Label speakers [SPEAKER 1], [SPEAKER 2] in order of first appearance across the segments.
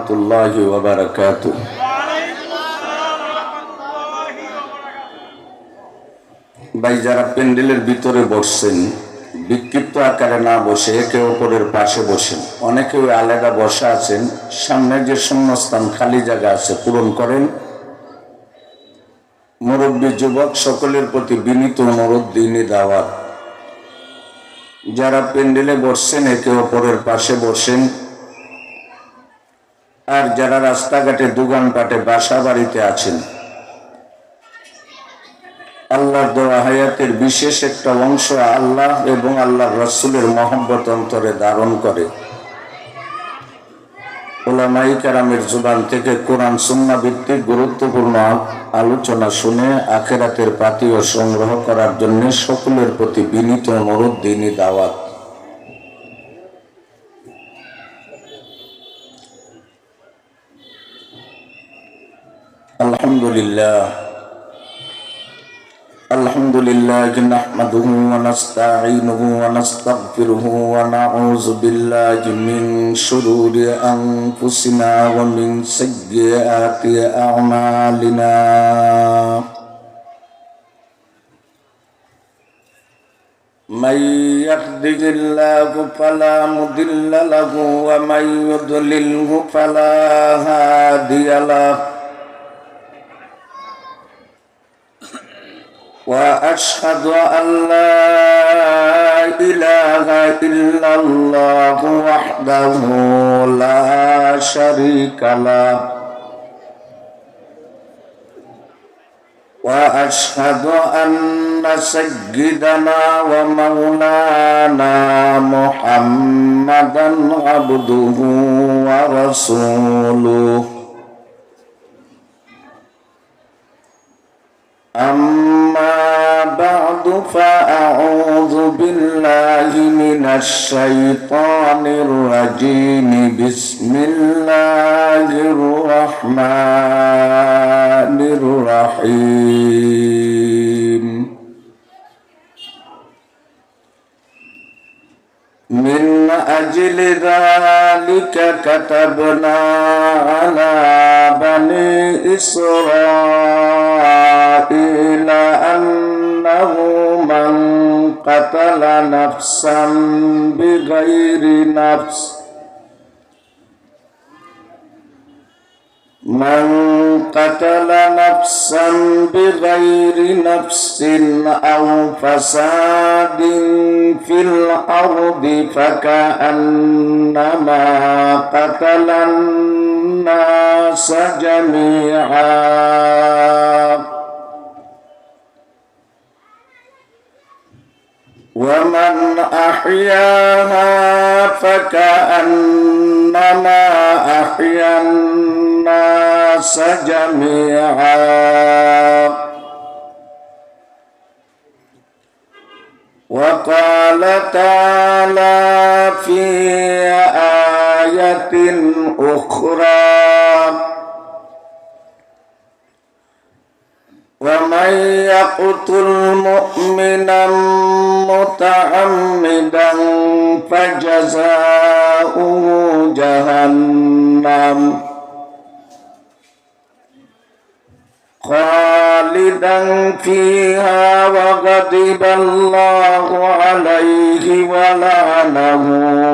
[SPEAKER 1] রাহমাতুল্লাহি ওয়া বারাকাতুহু। ভাই, যারা প্যান্ডেলের ভিতরে বসছেন, বিক্ষিপ্ত আকারে না বসে একে অপরের পাশে বসেন। অনেকেও আলাদা বসা আছেন, সামনে যে শূন্যস্থান খালি জায়গা আছে পূরণ করেন। মুরব্বী যুবক সকলের প্রতি বিনীত অনুরোধ, দ্বীনি দাওয়াত, যারা প্যান্ডেলে বসছেন একে অপরের পাশে বসেন। আর যারা রাস্তাঘাটে, দোকানপাটে, বাসা বাড়িতে আছেন, আল্লাহর দেওয়া হায়াতের বিশেষ একটা অংশ আল্লাহ এবং আল্লাহর রাসূলের মহব্বত অন্তরে ধারণ করে উলামায়ে কেরামের জবান থেকে কোরআন সুন্নাহ ভিত্তিক গুরুত্বপূর্ণ আলোচনা শুনে আখিরাতের পাথেয় সংগ্রহ করার জন্য সকলের প্রতি বিনীত অনুরোধ, দ্বীনি দাওয়াত। আলহামদুলিল্লাহ আলহামদুলিল্লাহি নাহমাদুহু ওয়া নাস্তাঈনুহু ওয়া নাস্তাগফিরুহু ওয়া নাউযু বিল্লাহি মিন শুরুরি আনফুসিনা ওয়া মিন সাইয়্যাতি আ'মালিনা। মান ইয়াহদিহিল্লাহু ফালা মুদিল্লা লাহু ওয়া মান ইউদ্লিলহু ফালা হাদিয়া লাহু। وأشهد أن لا إله إلا الله وحده لا شريك له وأشهد أن سيدنا ومولانا محمدا عبده ورسوله. أما بعد فأعوذ بالله من الشيطان الرجيم. بسم الله الرحمن الرحيم. من أجل ذلك كتبنا على بني إسرائيل أنه من قتل نفسا بغير نفس أو فساد في الأرض فكأنما قتل الناس جميعا ومن أحياها فكأنما أحيا الناس جميعا. وقال تعالى في آية أخرى: ومن يقتل مؤمنا متعمدا فجزاؤه جهنم خالدا فيها وغضب الله عليه ولعنه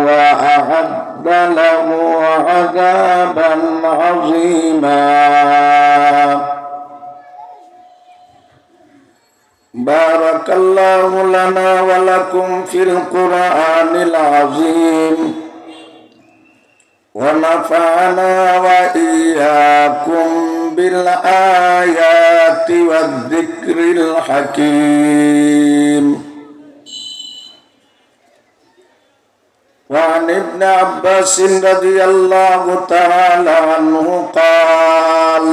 [SPEAKER 1] وأعد له عذابا عظيما. بارك الله لنا ولكم في القرآن العظيم ونفعنا وإياكم بالآيات والذكر الحكيم. وعن ابن عباس رضي الله تعالى عنه قال: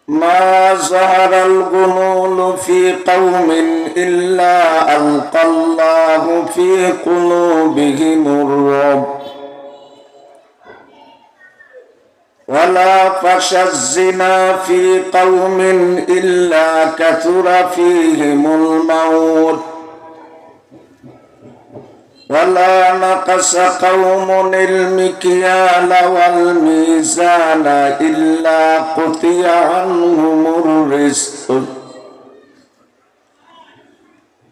[SPEAKER 1] ما ظهر الغلول في قوم إلا ألقى الله في قلوبهم الرعب ولا فشى الزنا في قوم إلا كثر فيهم الموت ولا نقص قوم المكيال والميزان إلا قطع عنهم الرزق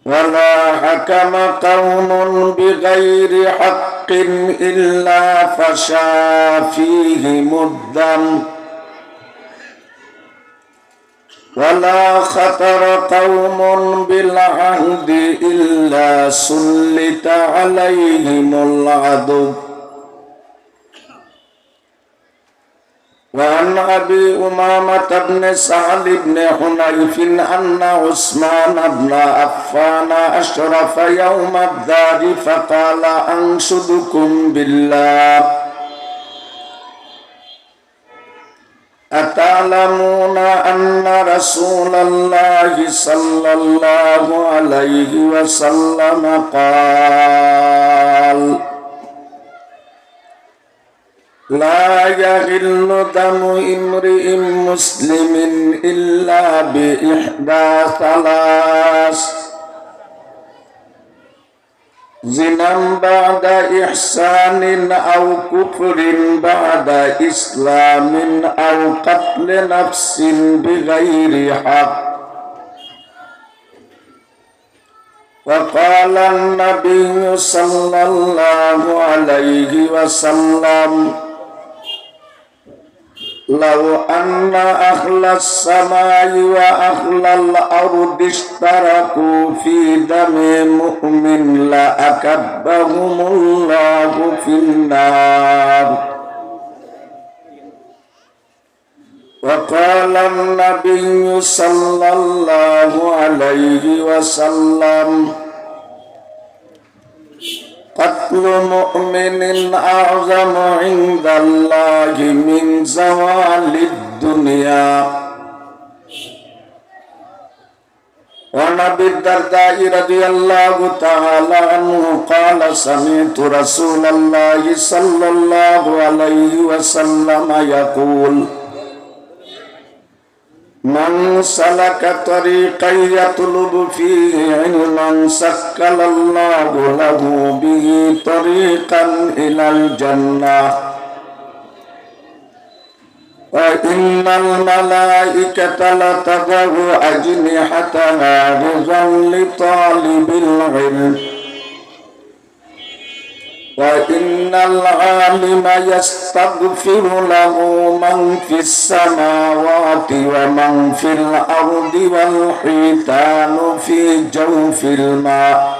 [SPEAKER 1] ولا حكم قوم بغير حق إلا فشى فيهم الدم ولا خطر قوم بالعهد إلا سلط عليهم العدو وعن أبي أمامة بن سعد بن حنيف أن عثمان بن عفان أشرف يوم الدار فقال أنشدكم بالله أتعلمون أن رسول الله صلى الله عليه وسلم قال لا يحل دم امرئ مسلم إلا بإحدى ثلاث زنا بعد إحسان أو كفر بعد إسلام أو قتل نفس بغير حق وقال النبي صلى الله عليه وسلم لو أن أهل السماء وأهل الأرض اشتركوا في دم مؤمن لأكبهم الله في النار وقال النبي صلى الله عليه وسلم قتل مؤمن أعظم عند الله من زوال الدنيا وعن أبي الدرداء رضي الله تعالى عنه قال سمعت رسول الله صلى الله عليه وسلم يقول من سلك طريقا يطلب فيه علما سهل الله له به طريقا إلى الجنة وإن الملائكة لتضع أجنحتها رضا لطالب العلم وإن العالم يستغفر له من في السماوات ومن في الأرض والحيتان في جوف الماء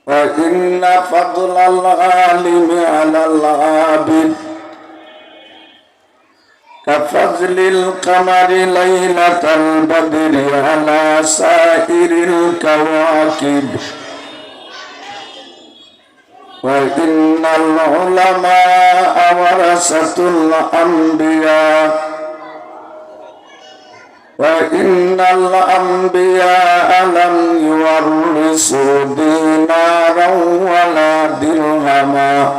[SPEAKER 1] وإن فضل العالم على العابد كفضل القمر ليلة البدر على سائر الكواكب وإن العلماء ورثة الأنبياء وإن الأنبياء لم يورثوا دينارا ولا درهما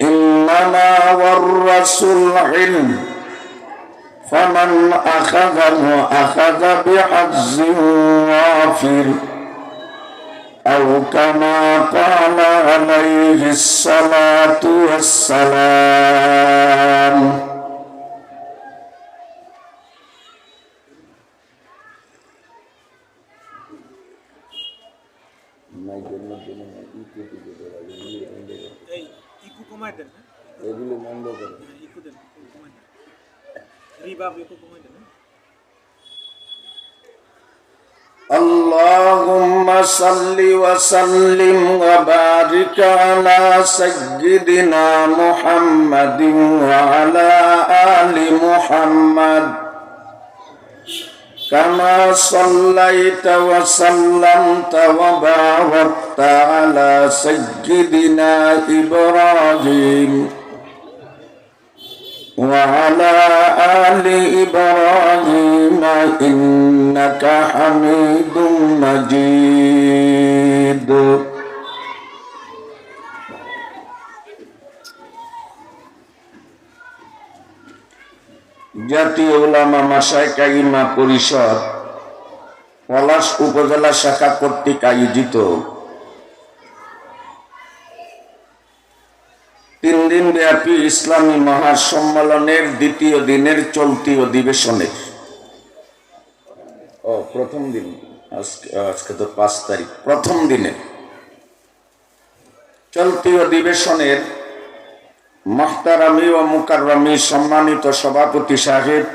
[SPEAKER 1] إنما ورثوا العلم فمن أخذه أخذ بحظ وافر أو كما قال عليه الصلاة والسلام اللهم صل وسلم وبارك على سيدنا محمد وعلى آل محمد كما صليت وسلمت وباركت على سيدنا إبراهيم وعلى آل إبراهيم إنك حميد مجيد জাতীয় উলামা মাশায়েখ আইম্মা পরিষদ পলাশ উপজেলা শাখা কর্তৃক আয়োজিত 3 দিন ব্যাপী ইসলামী মহাসম্মেলনের দ্বিতীয় দিনের চলতি অধিবেশনের প্রথম দিন, আজকে তো 5 তারিখ, প্রথম দিনে চলতি অধিবেশনের মুহতারামি ও মুকাররমি সম্মানিত সভাপতি সাহেব,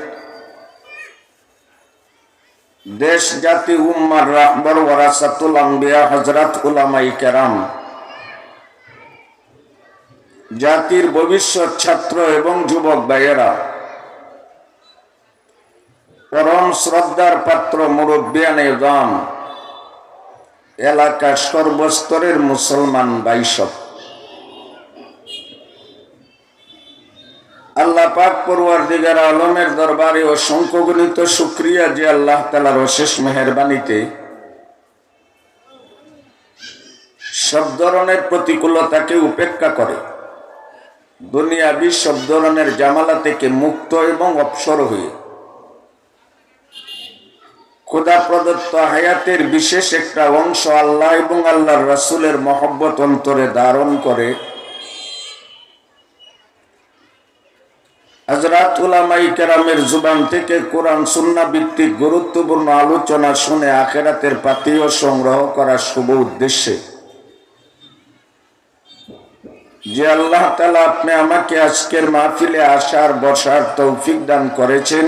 [SPEAKER 1] দেশ জাতি উম্মার রাহবর ওয়ারাসাতুল আম্বিয়া হযরত উলামায়ে কেরাম, জাতির ভবিষ্যৎ ছাত্র এবং যুবক ভাইয়েরা, পরম শ্রদ্ধার পাত্র মুরব্বিয়ানে ইজম, এলাকার সর্বস্তরের মুসলমান ভাইসব, আল্লাহ পাক পরওয়ারদিগার আলমের দরবারে অসংখ্য গণিত শুকরিয়া যে আল্লাহ তাআলার অশেষ মেহেরবানিতে সব ধরনের প্রতিকূলতাকে উপেক্ষা করে দুনিয়াবি সব ধরনের জামালা থেকে মুক্ত এবং অবসর হয়ে খোদা প্রদত্ত হায়াতের বিশেষ একটা অংশ আল্লাহ এবং আল্লাহর রাসূলের মহব্বত অন্তরে ধারণ করে হযরত উলামায়ে কেরামের জুবান থেকে কোরআন সুন্নাহ ভিত্তিক গুরুত্বপূর্ণ আলোচনা শুনে আখিরাতের পাথেয় সংগ্রহ করার শুভ উদ্দেশ্যে যে আল্লাহ তাআলা আপনি আমাকে আজকের মাহফিলে আসার বসার তৌফিক দান করেছেন,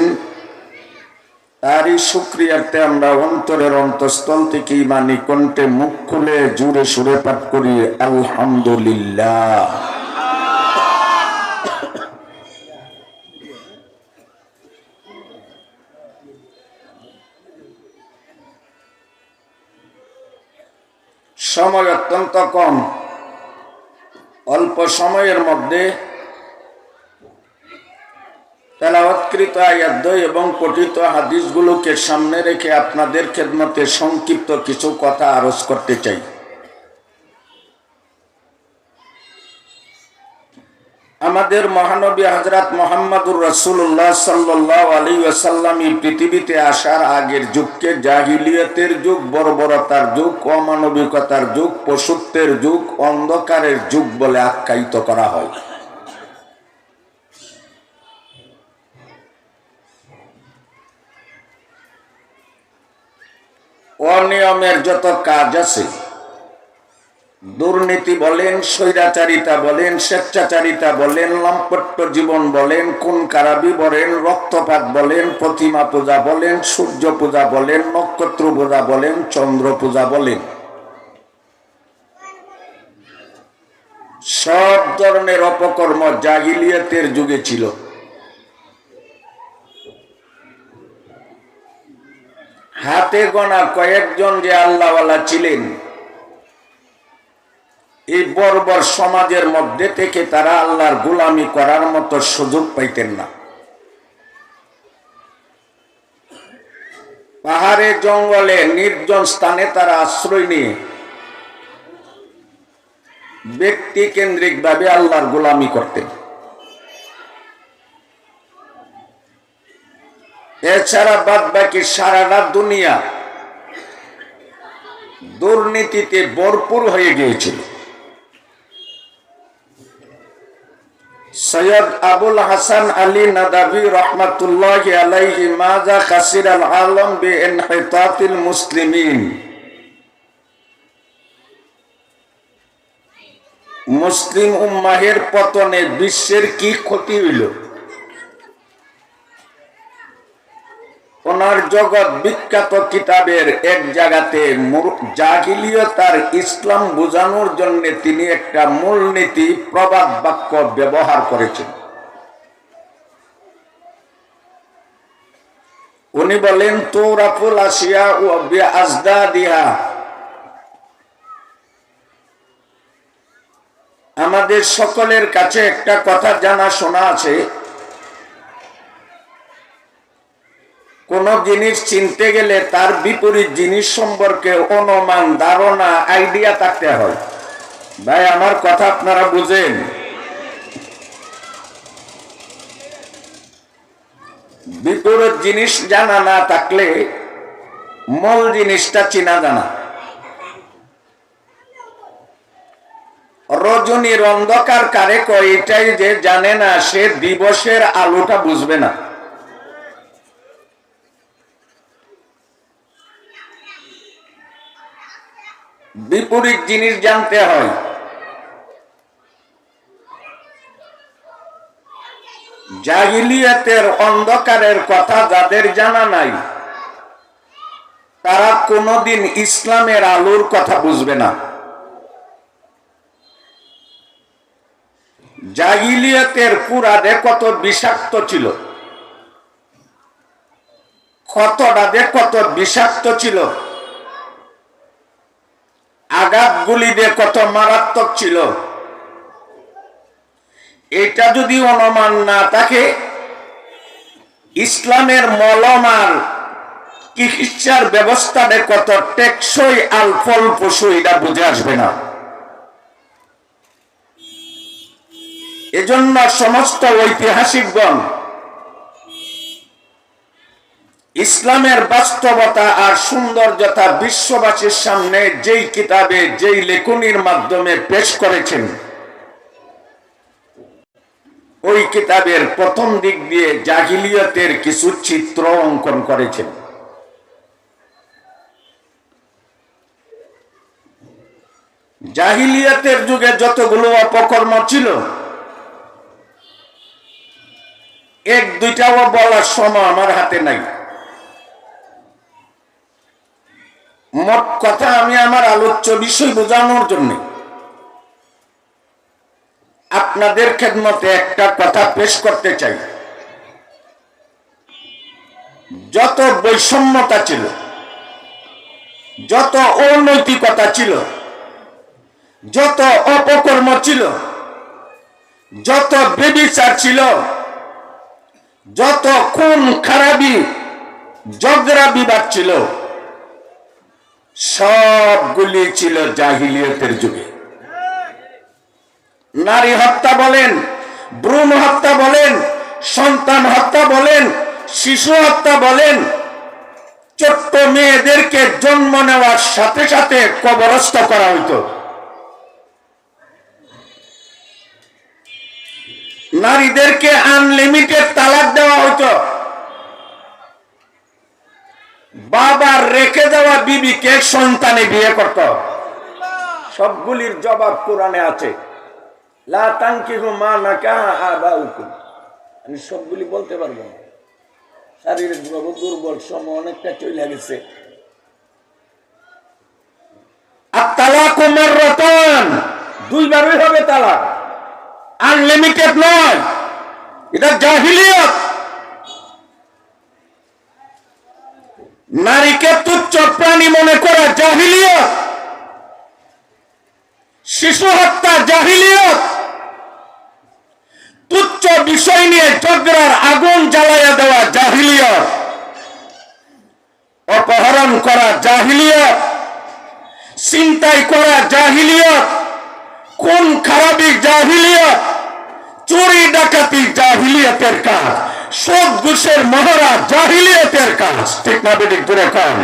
[SPEAKER 1] তারই শুকরিয়াতে আমরা অন্তরের অন্তঃস্থল থেকে ঈমানি কণ্ঠে মুখ খুলে জুড়ে সুরে পাঠ করি আলহামদুলিল্লাহ। সময় অত্যন্ত কম, অল্প সময়ের মধ্যে তেলাওয়াতকৃত আয়াত এবং পঠিত হাদিসগুলোকে সামনে রেখে আপনাদের খেদমতে সংক্ষিপ্ত কিছু কথা আরজ করতে চাই। আমাদের মহানবী হযরত মুহাম্মদুর রাসূলুল্লাহ সাল্লাল্লাহু আলাইহি ওয়াসাল্লাম এই পৃথিবীতে আসার আগের যুগকে জাহিলিয়াতের যুগ, বর্বরতার যুগ, অমানবিকতার যুগ, পশুত্বের যুগ, অন্ধকারের যুগ বলে আখ্যায়িত করা হয়। অনিয়মের যত কাজ আছে, দুর্নীতি বলেন, স্বৈরাচারিতা বলেন, স্বেচ্ছাচারিতা বলেন, লম্পট জীবন বলেন, খুন খারাপি বলেন, রক্তপাত বলেন, প্রতিমা পূজা বলেন, সূর্য পূজা বলেন, নক্ষত্র পূজা বলেন, চন্দ্র পূজা বলেন, সব ধরনের অপকর্ম জাহিলিয়াতের যুগে ছিল। হাতে গোনা কয়েকজন যে আল্লাহওয়ালা ছিলেন, এই বর্বর সমাজের মধ্যে থেকে তারা আল্লাহর গোলামি করার মতো সুযোগ পাইতেন না। পাহাড়ে জঙ্গলে নির্জন স্থানে তারা আশ্রয় নিয়ে ব্যক্তি কেন্দ্রিক ভাবে আল্লাহর গোলামি করতেন। এছাড়া বাদ বাকি সারাটা দুনিয়া দুর্নীতিতে ভরপুর হয়ে গিয়েছিল। সৈয়দ আবুল হাসান আলী নাদাবী রহমাতুল্লাহি আলাইহি মাজা কাসির আল আলম বিইনহিতাতিল মুসলিমিন, মুসলিম উম্মাহের পতনে বিশ্বের কি ক্ষতি হইল, ওনার জগৎ বিখ্যাত কিতাবের এক জায়গাতে জাহিলিয়ত আর ইসলাম বোঝানোর জন্য তিনি একটা মূলনীতি প্রবাদ বাক্য ব্যবহার করেছেন। উনি বলেন, তুরাফুল আসিয়া ওয়া বিআজদাদিহা, আমাদের সকলের কাছে একটা কথা জানা শোনা আছে, কোন জিনিস চিনতে গেলে তার বিপরীত জিনিস সম্পর্কে অনুমান, ধারণা, আইডিয়া থাকতে হয়। ভাই আমার কথা আপনারা বুঝেন? বিপরীত জিনিস জানা না থাকলে মূল জিনিসটা চিনা জানা। রজনীর অন্ধকার কারে কয়, এটাই যে জানে না সে দিবসের আলোটা বুঝবে না। বিপরীত জিনিস জানতে হয়। জাহিলিয়াতের অন্ধকারের কথা যাদের জানা নাই, তারা কোনোদিন ইসলামের আলোর কথা বুঝবে না। জাহিলিয়াতের পুরাদে কত বিষাক্ত ছিল, ক্ষতটাতে কত বিষাক্ত ছিল, আঘাতগুলি দিয়ে কত মারাত্মক ছিল। এটা যদি অনুমান না থাকে, ইসলামের মলম আর চিকিৎসার ব্যবস্থাটা কত টেকসই আল ফলপ্রসূ এটা বুঝে আসবে না। এজন্য সমস্ত ঐতিহাসিকগণ ইসলামের বাস্তবতা আর সৌন্দর্যতা বিশ্ববাসীর সামনে যেই কিতাবে যেই লেখনির মাধ্যমে পেশ করেছেন, ওই কিতাবের প্রথম দিক দিয়ে জাহিলিয়াতের কিছু চিত্র অঙ্কন করেছেন। জাহিলিয়াতের যুগে যতগুলো অপকর্ম ছিল, এক দুইটাও বলার সময় আমার হাতে নাই। মোট কথা আমি আমার আলোচ্য বিষয় বোঝানোর জন্য আপনাদের খেদমতে একটা কথা পেশ করতে চাই। যত বৈষম্যতা ছিল, যত অনৈতিকতা ছিল, যত অপকর্ম ছিল, যত বেবিচার ছিল, যত খুন খারাপি ঝগড়া বিবাদ ছিল, সবগুলি ছিল জাহিলিয়াতের যুগে। নারী হত্যা বলেন, ভ্রূণ হত্যা বলেন, সন্তান হত্যা বলেন, শিশু হত্যা বলেন, ছোট্ট মেয়েদেরকে জন্ম নেওয়ার সাথে সাথে কবরস্থ করা হইতো। নারীদেরকে আনলিমিটেড তালাক দেওয়া হইতো। বাবার রেখে দেওয়া বিবিকে সন্তানে বিয়ে করত। সবগুলির জবাব কোরআনে আছে। লা তানকিহু মা নাকাহা আবাউকুম। আমি সবগুলি বলতে পারবো না, শারীরিক ভাবে দুর্বল, সময় অনেকটা চলে গেছে। আত-তালাকু মাররাতান, দুইবারই হবে তালাক, আনলিমিটেড নয়। এটা জাহিলিয়াত। নারীকে তুচ্ছ প্রাণী মনে করা জাহিলিয়াত। শিশু হত্যা জাহিলিয়াত। তুচ্ছ বিষয় নিয়ে ঝগড়ার আগুন জ্বালাইয়া দেওয়া জাহিলিয়াত। অপহরণ করা জাহিলিয়াত, ছিনতাই করা জাহিলিয়াত, খুন খারাপি জাহিলিয়াত, চুরি ডাকাতি জাহিলিয়াতের কাজ, সুদ ঘুষের মহড়া জাহিলিয়াতের কাজ। ঠিক না বেঠিক ধরে কন?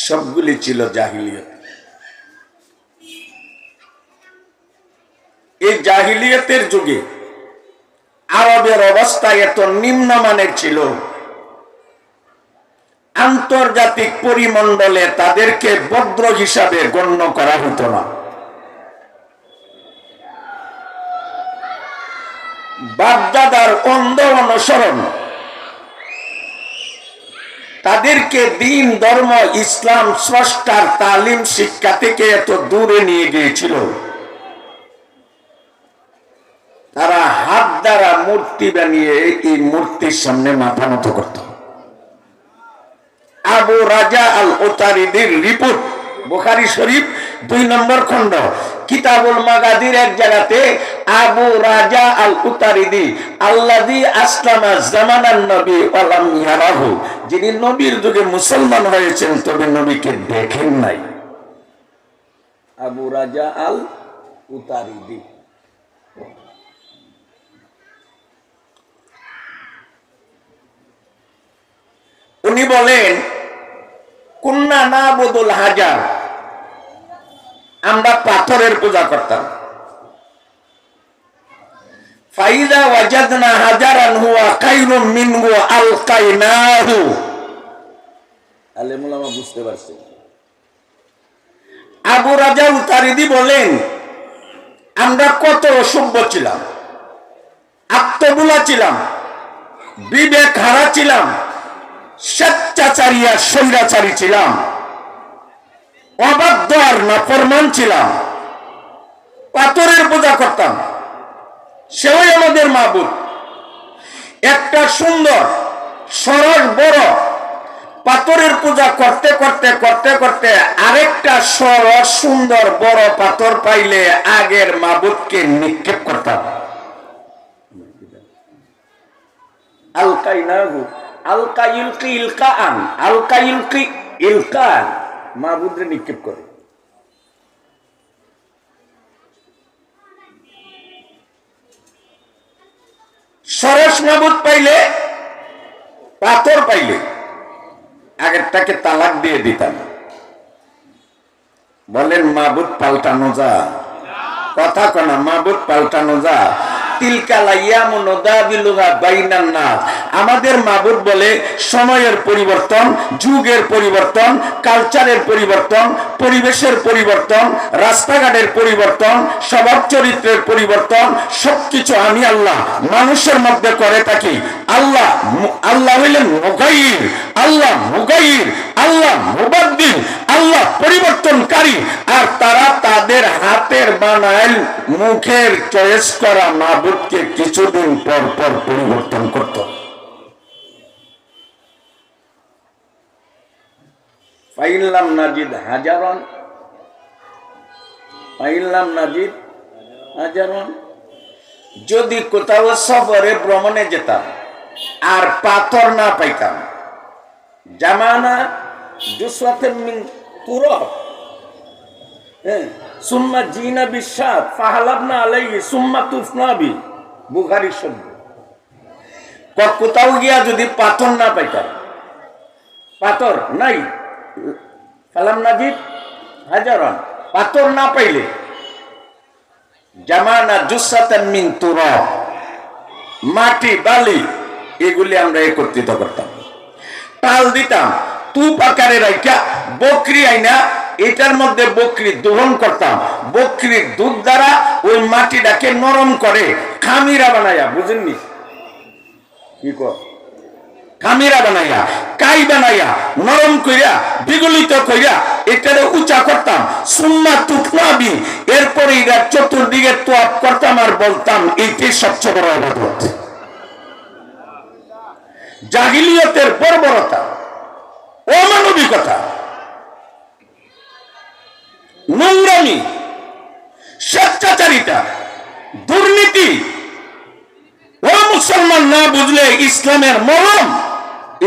[SPEAKER 1] সবগুলি ছিল জাহিলিয়াত। এই জাহিলিয়াতের যুগে আরবের অবস্থা এত নিম্নমানের ছিল, আন্তর্জাতিক পরিমণ্ডলে তাদেরকে ভদ্র হিসাবে গণ্য করা হতো না। বাপদাদার অন্ধ অনুসরণ তাদেরকে দিন, ধর্ম, ইসলাম, স্রষ্টার তালিম শিক্ষা থেকে এত দূরে নিয়ে গিয়েছিল, তারা হাত দ্বারা মূর্তি বানিয়ে এই মূর্তির সামনে মাথা নত করত। আবু রাজা আল উতারিদির রিপোর্ট, বুখারী শরীফ 2 নম্বর খণ্ড, কিতাবুল মাগাদির এক জায়গাতে আবু রাজা আল উতারিদি আল্লাযী আসলামা জামানান নবী ওয়া লাম ইয়ারাহু, যিনি নবীর যুগে মুসলমান হয়েছেন তবে নবীকে দেখেন নাই। আবু রাজা আল উতারিদি। উনি বলেন কুন্না নাবুদুল হাজার, আমরা পাথরের পূজা করতাম। ফাইদা ওয়াজাদনা হাজারান হুয়া খায়রুম মিনহু আলকাইনাহু। আলেমুল আমা বুঝতে পারছেন। আবু রাজা উতারিদি বলেন, আমরা কত অসভ্য ছিলাম, আত্মবুলা ছিলাম, বিবেক হারা ছিলাম, স্বেচ্ছাচারিয়া স্বৈরাচারী ছিলাম, অবাধ্য আর নাফরমান ছিলাম, পাথরের পূজা করতাম। সেও আমাদের মাবুদ। একটা সুন্দর সরস বড় পাথরের পূজা করতে করতে করতে করতে আরেকটা সরস সুন্দর বড় পাথর পাইলে আগের মাবুদকে নিক্ষেপ করতাম। আলকাইনাহু, আলকা ইলকি ইলকাআন, আলকা ইলকি ইলকাআন, মাবুদরে নিক্ষেপ করে। সরস মাবুদ পাইলে, পাথর পাইলে আগেরটাকে তালাক দিয়ে দিতাম। বলেন মাবুদ পাল্টানো যা? কথা কনা, মাবুদ পাল্টানো যা? আমাদের মাবুদ বলে সময়ের পরিবর্তন, যুগের পরিবর্তন, কালচারের পরিবর্তন, পরিবেশের পরিবর্তন, রাস্তাঘাটের পরিবর্তন, স্বভাব চরিত্রের পরিবর্তন, সবকিছু আমি আল্লাহ মানুষের মধ্যে করে থাকি। আল্লাহ আল্লাহ হইলেন মুগাইর, আল্লাহ মুগাইর, আল্লাহ মুবাদ্দিল, আল্লাহ পরিবর্তনকারী। আর তারা তাদের হাতের বানাইল মুখের চয়েস করা মাবুদকে কিছুদিন পর পর পরিবর্তন করত। ফাইল্লাম নাজিদ হাজারন, ফাইল্লাম নাজিদ হাজারন। যদি কোথাও সফরে ভ্রমণে যেতাম আর পাথর না পাইতাম, জামানা দুসওয়াতিন মিন তুরাব, সুম্মা জিনা বিশাত ফাহালাবনা আলাইহি সুম্মা তুফনা বি, বুখারী শব্দ। কোথাও গিয়া যদি পাথর না পাইতাম, পাথর নাই, ফালাম নাজিদ হাজারান, পাথর না পাইলে জামানা জুসাতান মিন তুরাব, মাটি বালি এগুলি আমরা একত্রিত করতাম, টাল দিতাম, তুপ আকারে রাইখা বকরি আইনা এটার মধ্যে বকরি দহন করতাম। বকরির দুধ দ্বারা ওই মাটিটাকে নরম করে খামিরা বানাইয়া, বুঝেননি কি কর, খামিরা বানাইয়া, কাই বানাইয়া, নরম কইরা, বিগলিত কইরা এটারে উঁচা করতাম। সুম্মা তুফনাবি, এরপরে এটা চতুর্দিকে তোয়াব করতাম আর বলতাম এইটাই সবচেয়ে বড় ইবাদত। জাহিলিয়তের বর্বরতা, অমানবিকতা, নোংরামি, স্বেচ্ছাচারিতা, দুর্নীতি ও মুসলমান না বুঝলে ইসলামের মরম,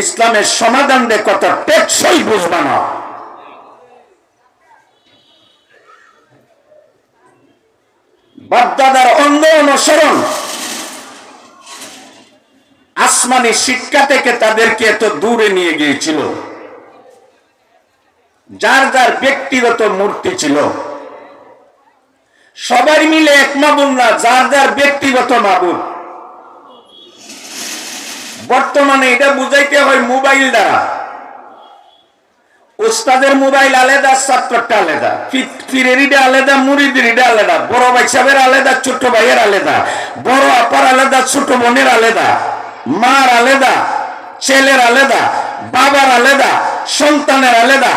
[SPEAKER 1] ইসলামের সমাধান দে কত টেকসই বুঝবা না। বাপদাদার অন্ধ অনুসরণ, আসমানি শিক্ষা থেকে তাদেরকে এত দূরে নিয়ে গিয়েছিল। যার যার ব্যক্তিগত মূর্তি ছিল, সবাই মিলে এক মাবুদ না, যার যার ব্যক্তিগত মাবুদ। বর্তমানে এটা বুঝাইতে হয় মোবাইল দ্বারা। উস্তাদের মোবাইল আলাদা, ছাত্রটা আলাদা, পীরেরটা আলাদা, মুরিদেরটা আলাদা, বড় ভাই সাহেবের আলাদা, ছোট ভাইয়ের আলাদা, বড় আপার আলাদা, ছোট বোনের আলাদা, মার আলাদা, ছেলের আলাদা, বাবার আলাদা, সন্তানের আলাদা।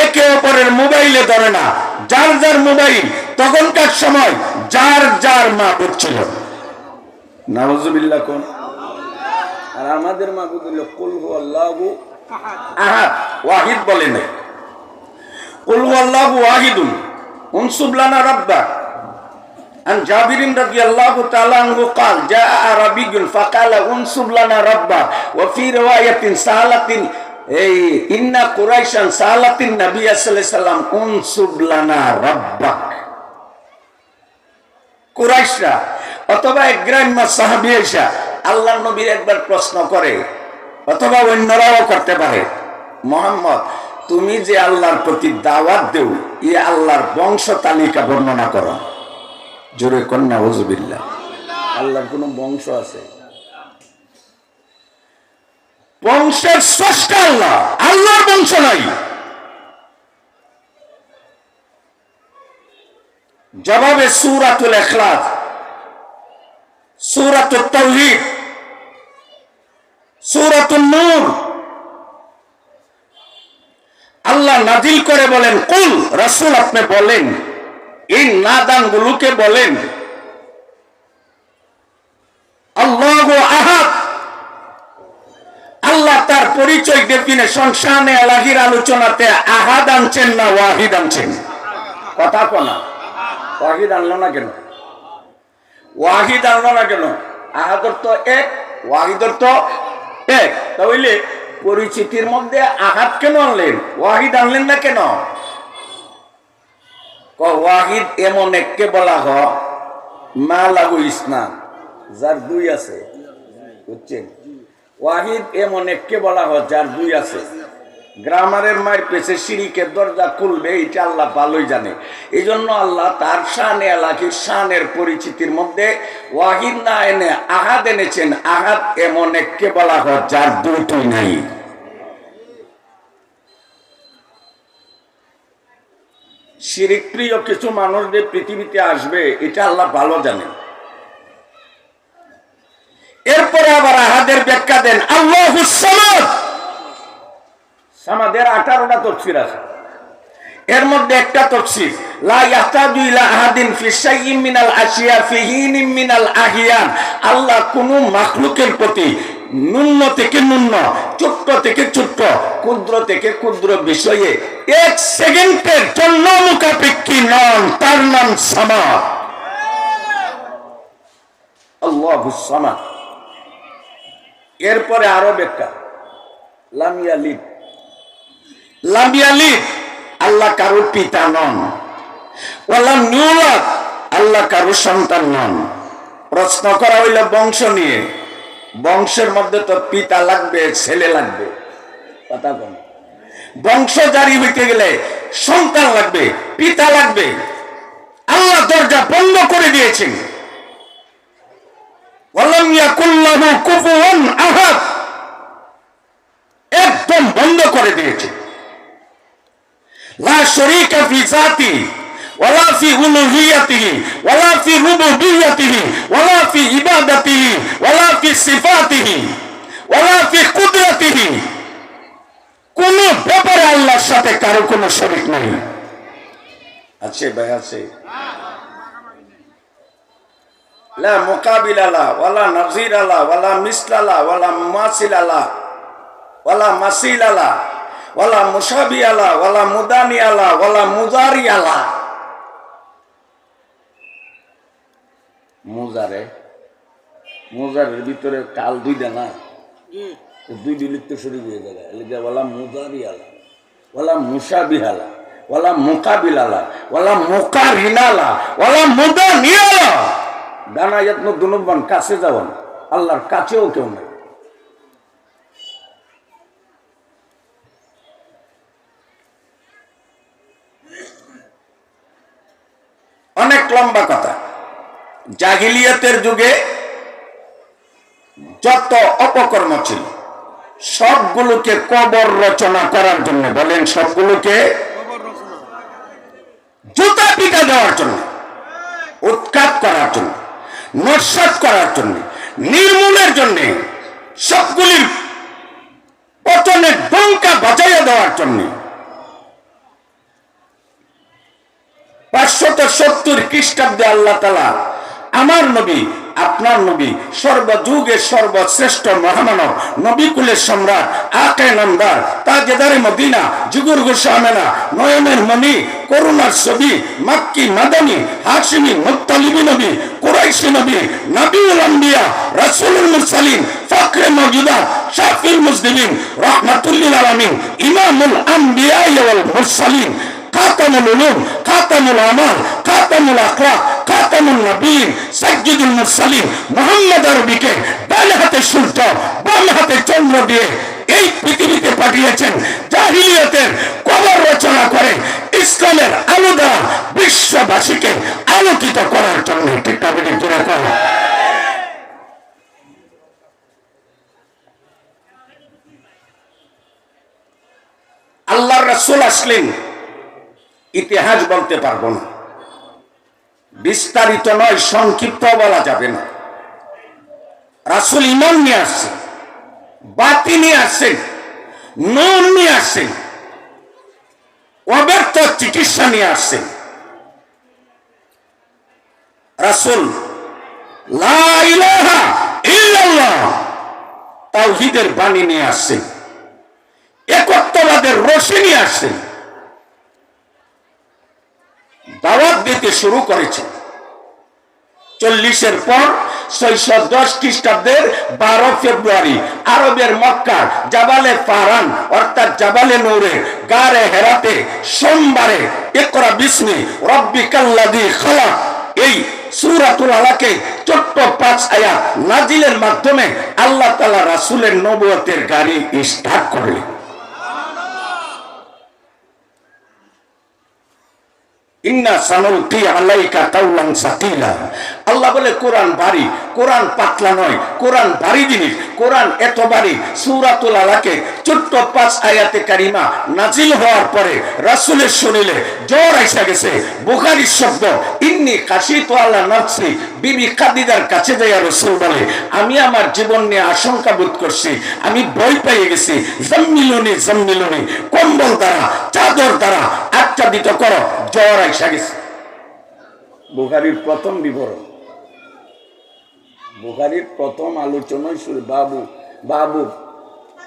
[SPEAKER 1] একে অপরের মোবাইলে ধরে না, যার যার মোবাইল। তখনকার সময় যার যার মাবুদ ছিল। নাউজুবিল্লাহ কোন। আর আমাদের মাবুদ হলো কুল হুয়াল্লাহু আহাদ, ওয়াহিদ বলে নাই। কুল হুয়াল্লাহু ওয়াহিদুন উনসুব লানা রাব্বাক। আন জাবিরিন রাদিয়াল্লাহু তাআলা আনহু قال جاء عربي فقال انصب لنا ربك وفي روايه سالتين ইন্না কুরাইশান সালাতিন নবী সাল্লাল্লাহু আলাইহি সাল্লাম উনসুব লানা রাব্বাক। কুরাইশরা অথবা এক গ্রাম্য সাহাবী এসে আল্লাহর নবীর একবার প্রশ্ন করে, অথবা অন্যরাও করতে পারে, মুহাম্মদ তুমি যে আল্লাহর প্রতি দাওয়াত দেও ই আল্লাহর বংশ তালিকা বর্ণনা করো। জোরে কন্যা ওযুবিল্লাহ। আল্লাহর কোন বংশ আছে? বংশের স্রষ্টা আল্লাহ, আল্লাহর বংশ নাই। জবাবে সূরাতুল ইখলাস, সূরাতুত তাওহীদ, সূরাতুন নূর আল্লাহ নাজিল করে বলেন, কুল, রাসূল আপনি বলেন, এই নাদানগুলোকে বলেন আল্লাহু আহাদ। আল্লাহ তার পরিচয় ডেফিনেশন শানে আলাহির আলোচনাতে আহাদ আনছেন না ওয়াহিদ আনছেন? কথা কোনা ওয়াহিদ আনলো না কেন? ওয়াহিদ আনলো না কেন? আহাদর তো এক, ওয়াহিদর তো এক। তাহলে পরিচিতির মধ্যে আহাদ কেন আনলেন, ওয়াহিদ আনলেন না কেন? ওয়াহিদ এমন এককে বলা হয় মা লাগু ইসনান, যার দুই আছে, বুঝছেন? ওয়াহিদ এমন এককে বলা হয় যার দুই আছে। গ্রামারের মায়ের পেছে শিরিকের দরজা খুলবে এটা আল্লাহ ভালোই জানে। এই জন্য আল্লাহ তার শানে আলাহির শানের পরিচিতির মধ্যে ওয়াহিদ না এনে আহাদ এনেছেন। আহাদ এমন এককে বলা হয় যার দুটোই নাই। শিরিক প্রিয় কিছু মানুষদের পৃথিবীতে আসবে এটা আল্লাহ ভালো জানেন। এরপরে আবার আহাদের ব্যাখ্যা দেন আল্লাহুস সামাদ। সামাদের 18টা তাফসীর আছে, এর মধ্যে একটা তাফসীর লা ইয়াহতাজু ইলা আহাদিন ফি শাইইন মিনাল আশিয়া ফি হিনিন মিনাল আহিয়ান। আল্লাহ কোন মাখলুকের প্রতি ন্যূন থেকে ন্যূন, ছোট্ট থেকে ছোট্ট, ক্ষুদ্র থেকে ক্ষুদ্র বিষয়ে এক সেকেন্ডের জন্য মুখাপেক্ষী নন, তার নাম সামাদ। আল্লাহুস সামাদ। এরপরে আরো ব্যাখ্যা লাম ইয়ালিদ। লাম ইয়ালিদ, আল্লাহ কারোর পিতা নন। ওয়ালাম ইউলাদ, আল্লাহ কারোর সন্তান নন। প্রশ্ন করা হইল বংশ নিয়ে। বংশের মধ্যে তো পিতা লাগবে, ছেলে লাগবে, কথা বল। বংশ জারি হইতে গেলে সন্তান লাগবে, পিতা লাগবে। আল্লাহ দরজা বন্ধ করে দিয়েছেন। ওয়ালাম ইয়াকুল লাহু কুফুয়ান আহাদ, একদম বন্ধ করে দিয়েছে। লা শরীকা ফি যাতি ওয়ালা ফি উলুহিয়াতিহি ওয়ালা ফি রুবুবিয়্যাতিহি ওয়ালা ফি ইবাদাতিহি ওয়ালা ফি সিফাতিহি ওয়ালা ফি কুদরতিহি। কোন ব্যাপারে আল্লাহর সাথে কারো কোনো শরীক নাই। আছে ভাই, আছে। লা মুকাবিলা লা ওয়ালা নাযীরা লা ওয়ালা মিসলা লা ওয়ালা মুমাসিলা লা ওয়ালা মাসিলা লা ওয়ালা মুশাবিহা লা ওয়ালা মুদানিয়া লা ওয়ালা মুজারিয়া লা। মুজারের ভিতরে কাল দুইটা না, দুই লিখতে শুরু হয়ে গেল। ওয়ালা মুজারিয়া লা ওয়ালা মুশাবিহা লা ওয়ালা মুকাবিলা লা ওয়ালা মুকারিনা লা ওয়ালা মুদানিয়া লা। দানা যত্ন দুনুবান কাছে যাওয়ান, আল্লাহর কাছেও কেউ নাই। অনেক লম্বা কথা। জাহিলিয়াতের যুগে যত অপকর্ম ছিল সবগুলোকে কবর রচনা করার জন্য, বলেন সবগুলোকে জুতা পিটা দেওয়ার জন্য, উৎখাত করার জন্য, নস্যাৎ করার জন্য, নির্মূলের জন্য, সবগুলির পতনের ডঙ্কা বাজাইয়া দেওয়ার জন্য 570 খ্রিস্টাব্দে আল্লাহ তাআলা আমার নবী, আপনার নবী, সর্বযুগের সর্বশ্রেষ্ঠ মহামানব, নবী কুলের সম্রাট, আকে নামদার, তাজেদারে মদিনা, যুগের গোসামেনা, নয়নের মণি, করুণার ছবি, মাক্কি মাদানী, হাশিমি মুত্তালিবি নবী, কুরাইশি নবী, নবীউল আম্বিয়া, রাসূলুল মুরসালিন, ফাকরে মওজুদা, শাফিউল মুজনিবিন, রাহমাতুল লিল আলামিন, ইমামুল আম্বিয়া ওয়াল মুরসালিন, খাতামুল উলুম, খাতামুল আমাল, খাতামুল আখলাক, খাতামুন নবীন, সাইয়্যিদুল মুরসালিন মুহাম্মদ আরবিকে ডান হাতে সূর্য বাম হাতে চন্দ্র দিয়ে এই পৃথিবীতে পাঠিয়েছেন জাহিলিয়াতের কবর রচনা করে ইসলামের আলো দেওয়া বিশ্ববাসীকে আলোকিত করার জন্য। ঠিক না বেঠিক জোরে করো। আল্লাহর রাসূল আসলেন, ইতিহাস বলতে পারবো না, বিস্তারিত নয়, সংক্ষিপ্ত বলা যাবে না। রাসূল ঈমান নিয়ে আসছেন, বাতি নিয়ে আসছেন, নূর নিয়ে আসছেন, অব্যর্থ চিকিৎসা নিয়ে আসছেন। রাসূল লা ইলাহা ইল্লাল্লাহ তাওহীদের বাণী নিয়ে আসছেন, একত্ববাদের রশি নিয়ে আসছেন, দাওয়াত দিতে শুরু করেছেন। 40-এর পর 610 খ্রিস্টাব্দের 12 ফেব্রুয়ারি আরবের মক্কা জাবালে ফারান অর্থাৎ জাবালে নূরে গারে হেরাতে সোমবারে ইকরা বিসমি রাব্বিকাল্লাযী খালাক এই সূরাতুল আলাকে ছোট্ট 5 আয়াত নাজিলের মাধ্যমে আল্লাহ তাআলা রাসূলের নবুয়তের গাড়ি স্টার্ট করলেন। ইন্না সানুলকি আলাইকা কাওলান সাকিলা। আল্লাহ বলে কোরআন ভারী, কোরআন পাতলা নয়, কোরআন ভারী জিনিস। কোরআন এত ভারী, সূরাতুল আলাকে ছোট্ট 5 আয়াতে কারিমা নাজিল হওয়ার পরে রাসূলের শরীরে জ্বর এসে গেছে। বুখারীর শব্দ, ইন্নী কাশিতু আলা নাফসি, বিবি খাদিজার কাছে যাইয়া রাসূল বলে, আমি আমার জীবন নিয়ে আশঙ্কা বোধ করছি, আমি ভয় পেয়ে গেছি। জাম্মিলুনি জাম্মিলুনি, কম্বল দ্বারা চাদর দ্বারা আচ্ছাদিত করো, জ্বর এসে গেছে। বুখারীর প্রথম বিবরণ, বুখারীর প্রথম আলোচনায় শুরু। বাবু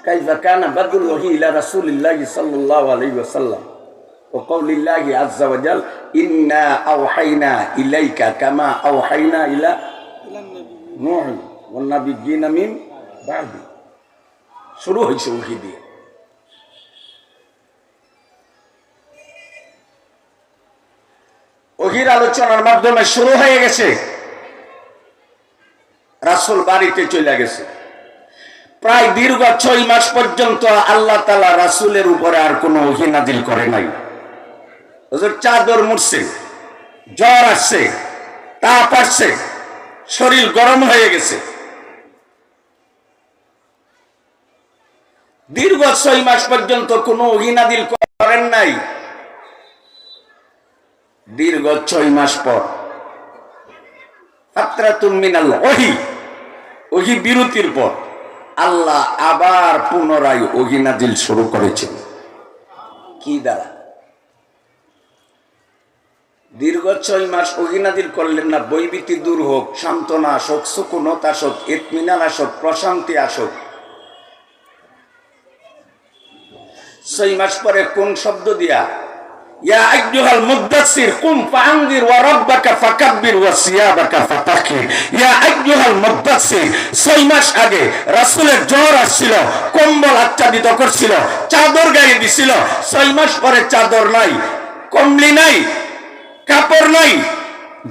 [SPEAKER 1] কাইফা কানা বাদুল ওয়াহি ইলা রাসূলিল্লাহি সাল্লাল্লাহু আলাইহি ওয়াসাল্লাম ওয়া কাউলিল্লাহি আযজা ওয়া জাল ইন্না আওহাইনা ইলাইকা কামা আওহাইনা ইলা নূহ ওয়ান নাবিয়্যিনা মিন বা'দি। শুরু হইছে ওহী দিয়ে। ওহীর আলোচনার মাধ্যমে শুরু হয়ে গেছে। রাসূল বাড়িতে চলে গেছে। প্রায় দীর্ঘ 6 মাস পর্যন্ত আল্লাহ তাআলা রাসূলের উপরে আর কোনো ওহী নাজিল করে নাই। হুজুর চাদর মুড়ছে, জ্বর আসছে, তাপ আসছে, শরীর গরম হয়ে গেছে। দীর্ঘ 6 মাস পর্যন্ত কোনো ওহী নাজিল করেন নাই। দীর্ঘ 6 মাস পর ফাতরাতুম মিনাল ওহী, ওহী বিরতির পর আল্লাহ আবার পুনরায় ওহী নাজিল শুরু করেছেন। কি দ্বারা? দীর্ঘ 6 মাস ওহী নাজিল করলেন না, বৈভীতি দূর হোক, সান্ত্বনা আসুক, সুকুনত আসুক, ইতমিনান আসুক, প্রশান্তি আসুক। 6 মাস পরে কোন শব্দ দিয়া? ইয়া আইয়ুহাল মুদ্দাসসির কুম ফাআনযির ওয়া রাব্বাকা ফাকাব্বির ওয়া সিয়াবাকা ফাতাহহির। ইয়া আইয়ুহাল মুদ্দাসসির। 6 মাস আগে রাসূলের জ্বর আসছিল, কম্বল আচ্ছাদিত করছিল, চাদর গায়ে দিছিল। 6 মাস পরে চাদর নাই, কম্বলি নাই, কাপড় নাই,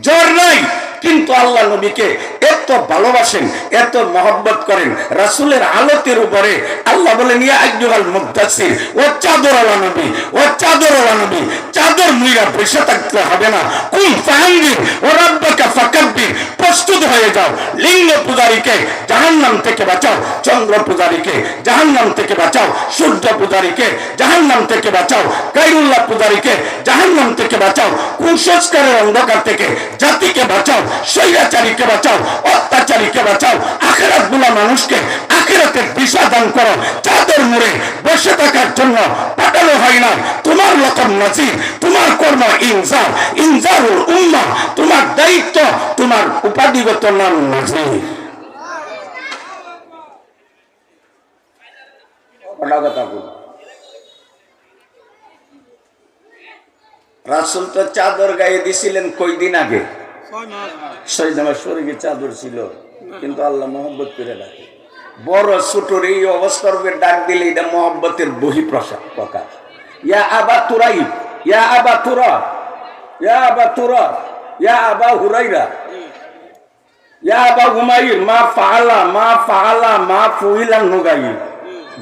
[SPEAKER 1] জ্বর নাই, কিন্তু আল্লাহ নবীকে এত ভালোবাসেন, এত মহব্বত করেন। রাসূলের হালতের উপরে আল্লাহ বলেন, ইয়া আইয়ুহাল মুদ্দাসসির, ও চাদরওয়ালা নবী, ও চাদরওয়ালা নবী, চাদর মুইরা বসে থাকতে হবে না। কুম ফাআনযির ওয়া রাব্বাকা ফাকাব্বির, প্রস্তুত হয়ে যাও। লিঙ্গ পূজারীকে জাহান্নাম থেকে বাঁচাও, চন্দ্র পূজারীকে জাহান্নাম থেকে বাঁচাও, সূর্য পূজারীকে জাহান্নাম থেকে বাঁচাও, গায়রুল্লাহ পূজারীকে জাহান্নাম থেকে বাঁচাও, কুসংস্কারের অন্ধকার থেকে জাতিকে বাঁচাও, স্বৈরাচারীকে বাঁচাও, অত্যাচারীকে বাঁচাও, আখিরাত গুলা মানুষকে আখিরাতের দিশা দান করো। চাদর মুড়ে বসে থাকার জন্য পাঠানো হয় না। তোমার লকব নাজির, তোমার কর্ম ইনজার, ইনজারুল উম্মাহ, তোমার দায়িত্ব, তোমার উপাধিগত নাম নাজির। রাসূল তো চাদর গায়ে দিছিলেন কয়দিন আগে? 6 মাস শরীরে চাদর ছিল, কিন্তু আল্লাহ মহব্বত করে রাখে। বড় ছোটর এই অবস্থার উপরে ডাক দিলে এটা মহব্বতের বহিঃপ্রকাশ। ইয়া আবা তুরাইব, ইয়া আবা তুরাব, ইয়া আবা তুরাব, ইয়া আবা হুরাইরা, ইয়া আবা হুমায়ুর, মা ফাআলা মা ফাআলা মা ফুইলান নুগাইর।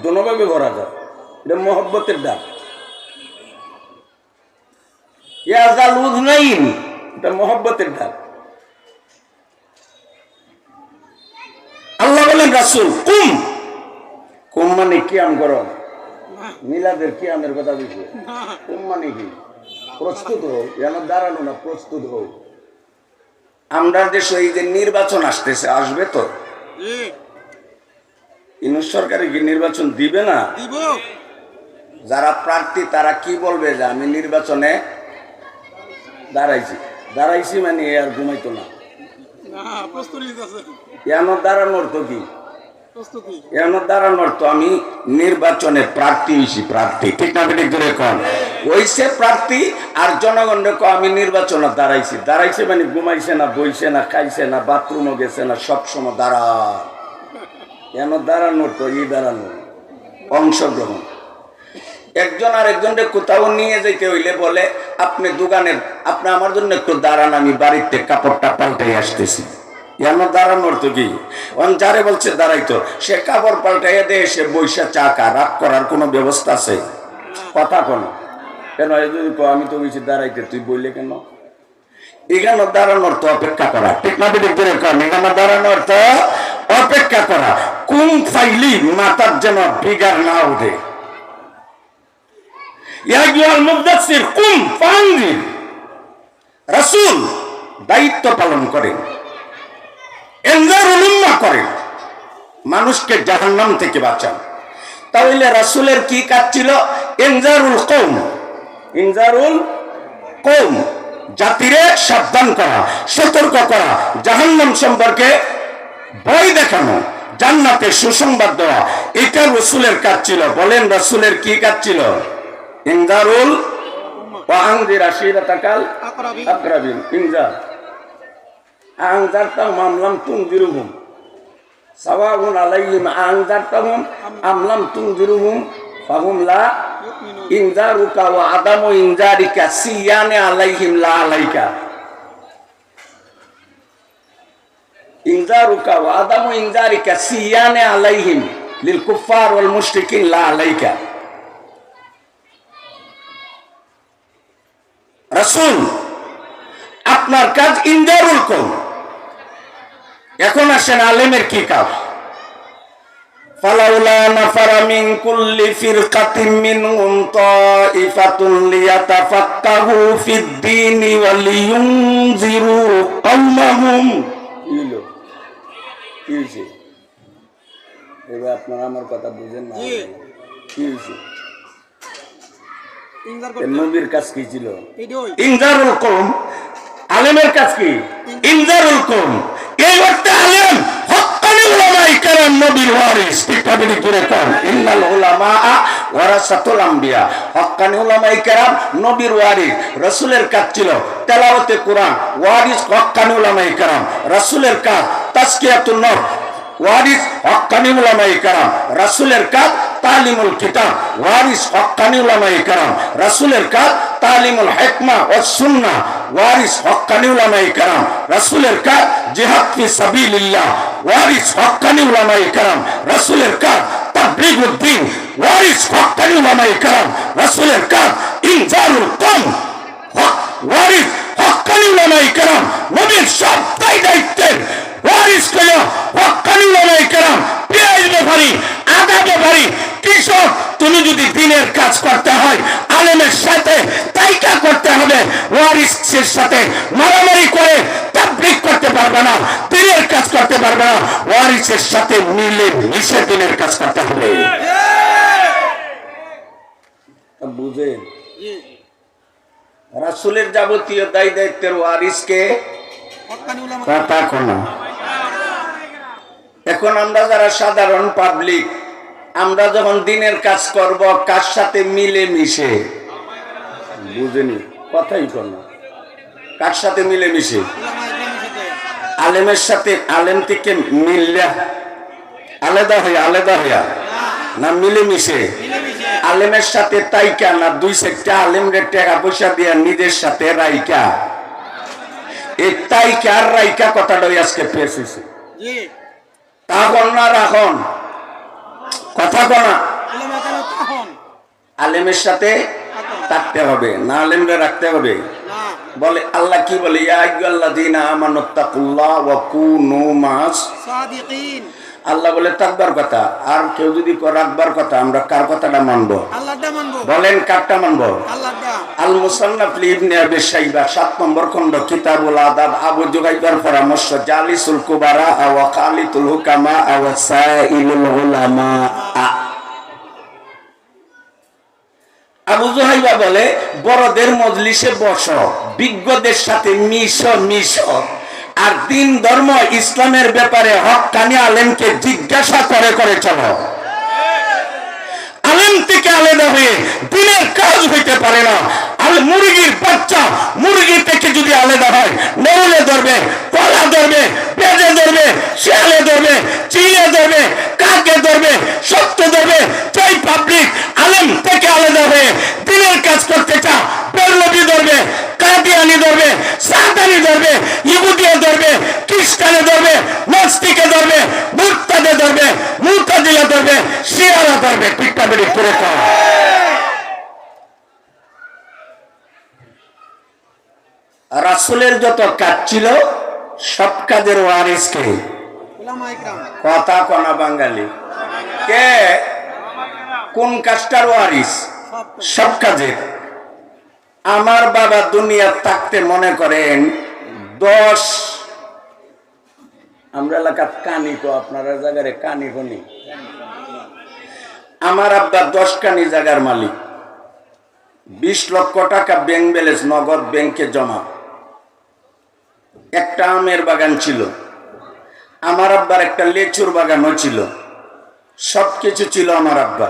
[SPEAKER 1] দোনোভাবে ভরা যায়, এটা মহব্বতের ডাক। ইয়াজাল উযনাইন, এটা মহব্বতের ডাক। আল্লাহ বলেন রাসূল কুম, কুম মানে কিয়াম করো, মিলাদের কিয়ামের কথা বলছে। কুম মানে কি? প্রস্তুত হও, যেন দাঁড়ানো না, প্রস্তুত হও। আমরা দেশে এই যে নির্বাচন আসতেছে, আসবে তো, ইউনূস সরকারে কি নির্বাচন দিবে না? যারা প্রার্থী তারা কি বলবে যে আমি নির্বাচনে দাঁড়াইছি মানে আর ঘুমাইতো না। দাঁড়ানোর তো কি, দাঁড়ানোর তো আমি নির্বাচনে প্রার্থী হয়েছি, প্রার্থী, ঠিক না ঠিক করে কন ওইসে প্রার্থী। আর জনগণের আমি নির্বাচনে দাঁড়াইছে মানে ঘুমাইছে না, বইছে না, খাইছে না, বাথরুমও গেছে না, সবসময় দাঁড়ানোর তো এই দাঁড়ানো অংশগ্রহণ। একজন আর একজনকে কোথাও নিয়ে যেতে হইলে বলে আপনি দোকানের, আপনি আমার জন্য একটু দাঁড়ান, আমি বাড়িতে কাপড়টা পাল্টাই আসতেছি। দাঁড়ানোর তো কি, যারে বলছে দাঁড়াইতো সে কাপড় পাল্টাইয়া দেয়, সে বৈশা চাকা রাগ করার কোনো ব্যবস্থা আছে? কথা কোনো কেন? আমি তো বলছি দাঁড়াইতে, তুই বললে কেন? এখানে দাঁড়ানোর তো অপেক্ষা করা, ঠিক না ঠিক করে কন, এখানে দাঁড়ানোর তো অপেক্ষা করা। কুম ফাইলি মাথার যেন বিগার না উঠে। রাসূল দায়িত্ব পালন করেন, ইনজারুল উম্মাহ করেন, মানুষকে জাহান্নাম থেকে বাঁচান। তাহলে রাসূলের কি কাজ ছিল? ইনজারুল কওম, ইনজারুল কওম, জাতিরে সাবধান করা, সতর্ক করা, জাহান্নাম সম্পর্কে ভয় দেখানো, জান্নাতের সুসংবাদ দেওয়া, এটা রাসূলের কাজ ছিল। বলেন রাসূলের কি কাজ ছিল? ইনজারুল ওয়া আনজির আশিরাতাকাল আকরাবিন। ইনজার আনজারতা মামলাম তুনজিরুহুম সাওয়াউন আলাইহিম আনজারতাহুম আমলাম তুনজিরুহুম ফাহুম লা ইনজারুকা ওয়া আদামু ইনজারিকা সিয়ানে আলাইহিম লা আলাইকা। ইনজারুকা ওয়া আদামু ইনজারিকা সিয়ানে আলাইহিম লিল কুফার ওয়াল মুশরিকিন লা আলাইকা। রাসূল আপনার কাজ ইনজারুল কওম। এখন আসেন আলেমের কি কাজ? ফালাউলা নাফারা মিন কুল্লি ফিরকাতিন মিনহুম তাইফাতুন লিয়াতাফাক্কাহু ফিদ-দীনি ওয়া লিয়ুনযিরু কওমাহুম। কি হইছে? এবার আপনারা আমার কথা বুঝেন না? কি হইছে? নবীর কাজ কি ছিল? ইনজারুল কওম। আলেমের কাজ কি? ইনজারুল কওম। এই অর্থে আলেম হক্কানি উলামায়ে কেরাম নবীর ওয়ারিস, ঠিক না ঠিক করে কন ইন্নাল উলামা ওয়ারাসাতুল আম্বিয়া। হক্কানি উলামায়ে কেরাম নবীর ওয়ারিস। রাসূলের কাজ ছিল তেলাওয়াতে কোরআন, ওয়ারিস হক্কানি উলামায়ে কেরাম। রাসূলের কাজ তাজকিয়াতুন নফস, ওয়ারিস হক্কানি উলামায়ে কেরাম। রাসূলের কাজ তালিমুল কিতাব, ওয়ারিস হক্কানি উলামায়ে কেরাম। রাসূলের কাজ তালিমুল হিকমা ওয়াস সুন্নাহ, ওয়ারিস হক্কানি উলামায়ে কেরাম। রাসূলের কাজ জিহাদ ফি সাবিলিল্লাহ, ওয়ারিস হক্কানি উলামায়ে কেরাম। রাসূলের কাজ তাবলীগুদ দ্বীন, ওয়ারিস হক্কানি উলামায়ে কেরাম। রাসূলের কাজ ইনজারুল কওম, ওয়ারিস হক্কানি উলামায়ে কেরাম। নবীর সব দায়িত্বের ওয়ারিস হলো হক্কানি উলামায়ে কেরাম। পেঁয়াজ ব্যাপারী, আদা ব্যাপারী, কৃষক, তুমি যদি দিনের কাজ করতে হয় আলেমের সাথে তাইকা করতে হবে। ওয়ারিসের সাথে মারামারি করে তাবলীগ করতে পারবে না, দিনের কাজ করতে পারবে না। ওয়ারিসের সাথে মিলে মিশে দিনের কাজ করতে হবে। বুঝেন? রাসূলের যাবতীয় দায় দায়িত্বের ওয়ারিসকে কথা কোন। এখন আমরা যারা সাধারণ পাবলিক, আমরা যখন দিনের কাজ করব কার সাথে মিলে মিশে, বুঝেনি কথাই কর না, কার সাথে মিলে মিশে? আলেমের সাথে। আলেম থেকে মিললে আলাদা হইয়া না মিলে মিশে? আলেমের সাথে তাইকা না দুই সেক্টর আলেমদের টাকা পয়সা দিয়া নিজের সাথে রাইকা? এই তাইকা আর রাইকা কথাটাই আজকে পেয়েছে। তখন না রাখন কথা বলা, আলেমের সাথে থাকতে হবে না, আলেমরে রাখতে হবে। বলে আল্লাহ কি বলে, ইয়া আইয়ুহাল্লাযীনা আমানুত্তাকুল্লাহ ওয়া কুনু মাস সাদিকিন। আল্লাহ বলে থাকবার কথা, আর কেউ যদি রাখবার কথা, আমরা কার কথাটা মানবো? আল্লাহটা মানবো। বলেন কারটা মানবো? আল্লাহটা। আল মুসান্নাফ ইবনে আবি শাইবা 7 নম্বর খণ্ড কিতাবুল আদাব, আবু জুগাইবার পরামর্শ, জালিসুল কুবারা ওয়া খালিতুল হুকামা ওয়া সাইলুল উলামা। আবু জুহাইবা বলে, বড়দের মজলিসে বসো, বিজ্ঞদের সাথে মিশো, আর দিন ধর্ম ইসলামের ব্যাপারে হক্কানি আলেমকে জিজ্ঞাসা করে চলো। আলেম থেকে আলাদা হয়ে দিনের কাজ হইতে পারে না। মুরগির বাচ্চা মুরগি থেকে যদি আলাদা হয়, নেউলে ধরবে, কলা ধরবে, পেঁজে ধরবে, শিয়ালে ধরবে, চিলে ধরবে, কাকে ধরবে, সত্য ধরবে। চাই পাবলিক আলেম থেকে আলাদা হয়ে দিনের কাজ করতে চাও, বেরলভী ধরবে, কাদিয়ানি ধরবে, সাদানি ধরবে, ইহুদিয়া ধরবে, খ্রিস্টানে ধরবে, নাস্তিকে ধরবে, মুরতাদে ধরবে, মুতাজিলা ধরবে, শিয়ারা ধরবে। পিঠটা বেড়ে করে খাও। রাসূলের যত কাজ ছিল, সব কাজের ওয়ারিস কে? কথা কনা বাঙালি কে? কোন কাজটার ওয়ারিস? সব কাজের। আমার বাবা দুনিয়া থাকতে মনে করেন 10, আমরা এলাকার কানি কো, আপনারা জায়গায় কানি কনি, আমার আব্বা 10 কানি জায়গার মালিক, 20 লক্ষ টাকা ব্যাংক ব্যালেন্স নগদ ব্যাংকে জমা, একটা আমের বাগান ছিল, আমার আব্বার একটা লেচুর বাগানও ছিল, সবকিছু ছিল আমার আব্বা।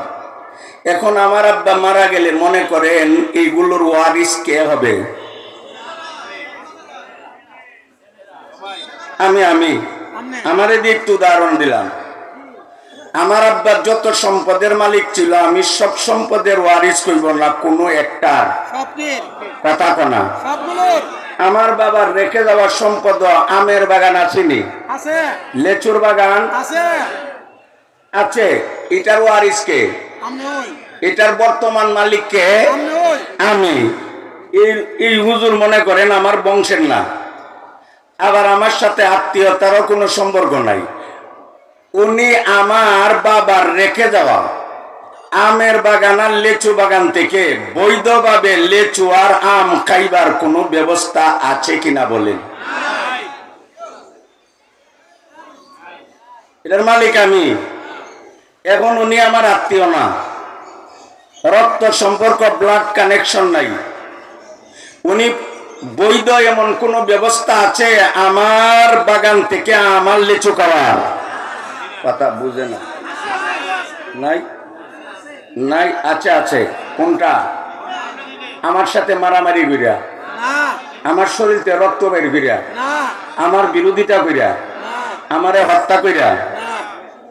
[SPEAKER 1] এখন আমার আব্বা মারা গেলে মনে করেন এইগুলোর ওয়ারিস কে হবে? আমি আমার এদিকে একটু উদাহরণ দিলাম। আমার আব্বার যত সম্পদের মালিক ছিল, আমি সব সম্পদের ওয়ারিস করব না, কোনো একটার কথা কনা। আমার বাবার রেখে যাওয়া সম্পদ, আমের বাগান আসেনি, লেচুর বাগান আছে, এটার ওয়ারিস কে? এটার বর্তমান মালিক কে? আমি। এই হুজুর মনে করেন আমার বংশের না, আবার আমার সাথে আত্মীয়তারও কোনো সম্পর্ক নাই। উনি আমার বাবার রেখে যাওয়া আমের বাগান আর লেচু বাগান থেকে বৈধভাবে লেচু আর আম খাইবার কোনো ব্যবস্থা আছে কিনা বলেন? এটার মালিক আমি। এখন উনি আমার আত্মীয় না, রক্ত সম্পর্ক, ব্লাড কানেকশন নাই। উনি বৈধ এমন কোন ব্যবস্থা আছে আমার বাগান থেকে আমার লিচু খাওয়ার? কথা বুঝে না, নাই নাই। আছে কোনটা? আমার সাথে মারামারি কইরা, আমার শরীরতে রক্ত বের কইরা, আমার বিরোধিতা কইরা, আমারে হত্যা কইরা,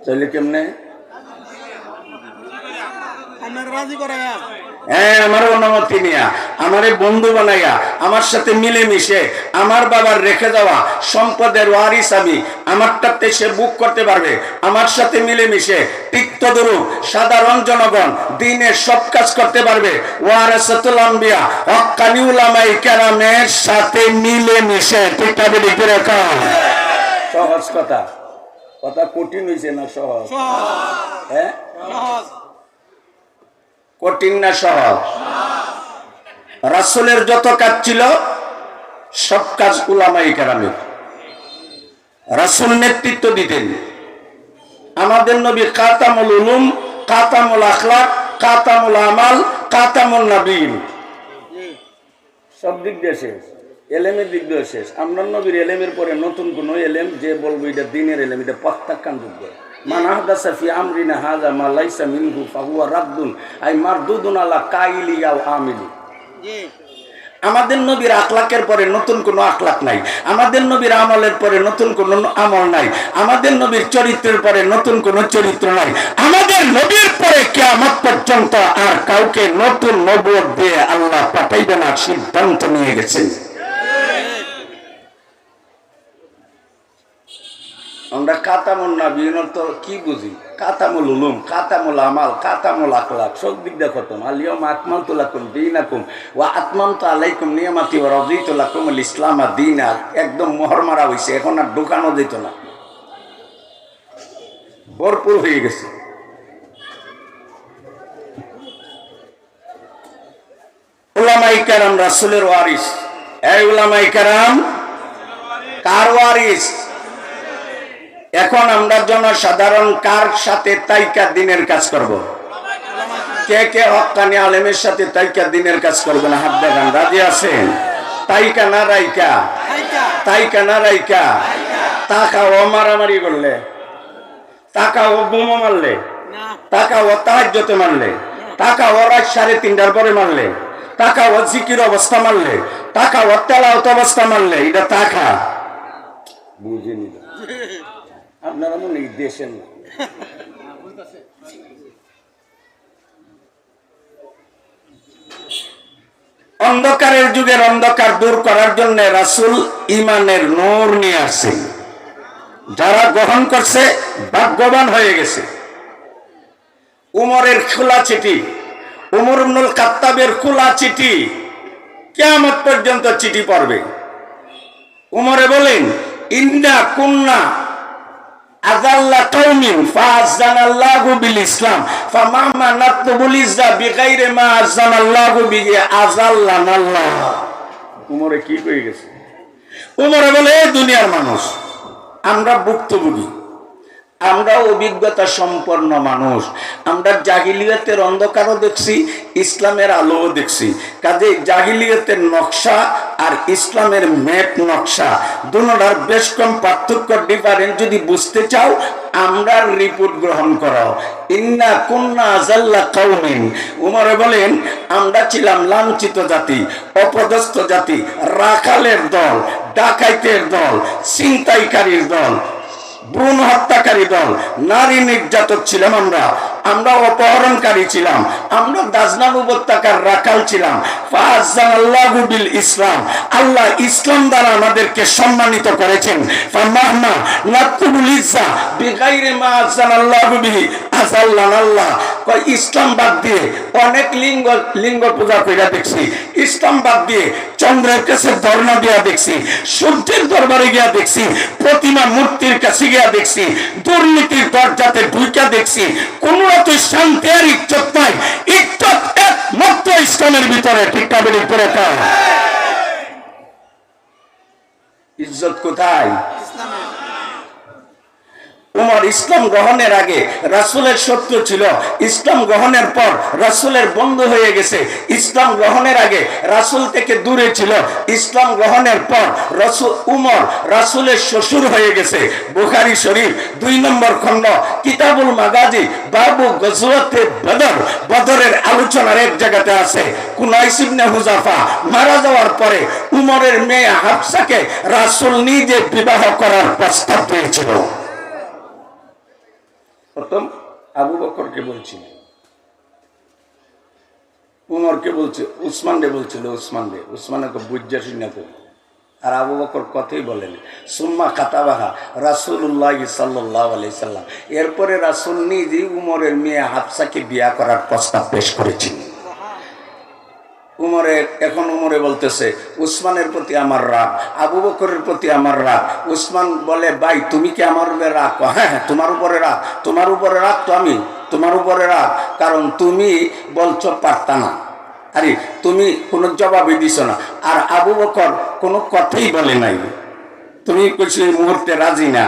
[SPEAKER 1] তাহলে কেমনে? হ্যাঁ, আমার অনুমতি নিয়া, আমারে বন্ধু বানাইয়া, আমার সাথে মিলেমিশে আমার বাবার রেখে যাওয়া সম্পদের ওয়ারিস আমি, আমারটাতে সে বুক করতে পারবে, আমার সাথে মিলেমিশে তিক্তদরু সাধারণ জনগণ দিনের সব কাজ করতে পারবে। ওয়ারাসাতুল আম্বিয়া হক্কানি উলামায়ে কেরামের সাথে মিলেমিশে। ঠিকটা বেশি করে কও। সহজ কথা, কথা কঠিন হইছে না সহজ? হ্যাঁ, কঠিন না সহজ? রাসূলের যত কাজ ছিল সব কাজ উলামায়ে কেরামের। রাসূল নেতৃত্ব দিতেন। আমাদের নবী খাতামুল উলুম, খাতামুল আখলাক, খাতামুল আমাল, খাতামুন নবীন, সব দিক দিয়ে শেষ, এলেমের দিক দিয়ে শেষ। আমরা নবীর এলেমের পরে নতুন কোন এলেম যে বলবো এটা দিনের এলেম, এটা প্রত্যাখ্যানযোগ্য। মান আহদাসা ফি আমরিনা হাযা মা লাইসা মিনহু ফাহুয়া রাদ্দুন আই মারদুদুন আলা কাইলি আও আমিলি। আমাদের নবীর আখলাকের পরে নতুন কোনো আখলাক নাই, আমাদের নবীর আমলের পরে নতুন কোনো আমল নাই, আমাদের নবীর চরিত্রের পরে নতুন কোনো চরিত্র নাই। আমাদের নবীর পরে কিয়ামত পর্যন্ত আর কাউকে নতুন নবুয়ত দিয়ে আল্লাহ পাঠাইবেন না, সিদ্ধান্ত নিয়ে গেছেন। আমরা খাতামুন নবীন তো কি বুঝি? কাতামুল উলুম, কাতামুল আমাল, কাতামুল আখলাক, সব দিক দিয়ে খতম। আলিয়াউমা আকমালতু লাকুম দীনাকুম ওয়া আতমামতু আলাইকুম নিয়ামাতি ওয়া রাদিতু লাকুমুল ইসলাম দীনা। একদম মোহর মারা হয়েছে, এখন আর ঢোকানো যেত না, ভরপুর হয়ে গেছে। উলামায়ে কেরাম রাসূলের ওয়ারিস। এই উলামায়ে কেরাম কার ওয়ারিস? এখন আমরা জনসাধারণ কার সাথে তাইকা দিনের কাজ করব? কে কে হক্কানি আলেমের সাথে তাইকা দিনের কাজ করবেন? হাত দেখান। রাজি আছেন? তাইকা না রাইকা? তাইকা না রাইকা? টাকা ও মারামারি করলে, টাকা ও বোমা মারলে, টাকা ও তাহাজ্জুদে মারলে, টাকা ও রাত 3:30টার পরে মারলে, টাকা ও জিকির অবস্থা মারলে, টাকা ও তেলাওয়াত অবস্থা মারলে, এটা টাকা বুঝিনি। আপনারা মনে দেশেন না। অন্ধকারের যুগের অন্ধকার দূর করার জন্য রাসূল ঈমানের নূর নিয়ে আসে। যারা গ্রহণ করছে ভাগ্যবান হয়ে গেছে। উমরের খোলা চিঠি, উমর ইবনুল খাত্তাবের খোলা চিঠি, কিয়ামত পর্যন্ত চিঠি পড়বে। উমরে বলেন, ইন্না কুন্না আযাল্লা কওমিন ফাআযানাল্লাহু বিল ইসলাম ফামামা নাতবুল ইজ্জা বিগাইরি মা আযানাল্লাহু বিহি আযাল্লানাল্লাহ। উমরে কি কই গেছে? উমরে বলে, দুনিয়ার মানুষ, আমরা ভুক্তভোগী, আমরা অভিজ্ঞতা সম্পন্ন মানুষ, আমরা জাহিলিয়াতের অন্ধকারও দেখছি, ইসলামের আলোও দেখছি। কাজে জাহিলিয়াতের নকশা আর ইসলামের ম্যাপ নকশা দুটোর বেশ কম পার্থক্য, ডিফারেন্ট যদি বুঝতে চাও আমরা রিপোর্ট গ্রহণ করো। ইন্না কুন্না আযাল্লা কওমিন। উমরে বলেন, আমরা ছিলাম লাঞ্ছিত জাতি, অপদস্থ জাতি, রাখালের দল, ডাকাইতের দল, ছিনতাইকারীর দল, ভ্রূণ হত্যাকারী দল, নারী নির্যাতক ছিলাম আমরা, আমরা অপহরণকারী ছিলাম, আমরা দাজনান উপত্যকার রাখাল ছিলাম। ফাআযানাল্লাহু বিল ইসলাম, আল্লাহ ইসলাম দ্বারা আমাদেরকে সম্মানিত করেছেন। ফামাহমা নাতবুল ইজ্জা বিগাইরি মা আযানাল্লাহু বিহি আযাল্লানাল্লাহ। কয় ইসলাম বাদ দিয়ে অনেক লিঙ্গ পূজা কইরা দেখছি, ইসলাম বাদ দিয়ে চন্দ্রের কাছে ধর্ণা দিয়া দেখছি, সূর্যের দরবারে গিয়া দেখছি, প্রতিমা মূর্তির কাছে গিয়া দেখছি, দুর্নীতির দরজাতে ঢুইকা দেখছি, কোন রকম শান্তি আর ইজ্জত নাই। ইজ্জত একমাত্র ইসলামের ভিতরে। ঠিক না বেঠিক করে তা? ইজ্জত কোথায়? উমর ইসলাম গ্রহণের আগে রাসূলের শত্রু ছিল, ইসলাম গ্রহণের পর রাসূলের বন্ধু হয়ে গেছে। ইসলাম গ্রহণের আগে রাসূল থেকে দূরে ছিল, ইসলাম গ্রহণের পর উমর রাসূলের শ্বশুর হয়ে গেছে। বুখারী শরীফ 2 নম্বর খণ্ড কিতাবুল মাগাজি বাবু গজওয়াতে বদর, বদরের আলোচনার এক জায়গাতে আছে, কুনাইস ইবনে হুযাফা মারা যাওয়ার পরে উমরের মেয়ে হাফসাকে রাসূল নিজে বিবাহ করার প্রস্তাব দিয়েছিল। প্রথম আবু বকরকে বলছিল, উমরকে বলছে, উসমান রে বলছিল, উসমানকে বুঝা শুনে করি, আর আবু বকর কথাই বলেন। সুম্মা কাতাবাহা রাসূলুল্লাহ সাল্লাল্লাহু আলাইহি সাল্লাম। এরপরে রাসূল নিজেই উমরের মেয়ে হাফসাকে বিয়ে করার প্রস্তাব পেশ করেছিলেন। উমরে বলতেছে, উসমানের প্রতি আমার রাগ, আবু বকরের প্রতি আমার রাগ। উসমান বলে, ভাই তুমি কি আমার উপরে রাগ? হ্যাঁ, তোমার উপরে রাগ, তোমার উপরে রাগ তো আমি তোমার উপরে রাগ, কারণ তুমি বলছো পারতা না, আরে তুমি কোনো জবাবই দিছ না। আর আবু বকর কোনো কথাই বলে নাই, তুমি কিছু এই মুহূর্তে রাজি না।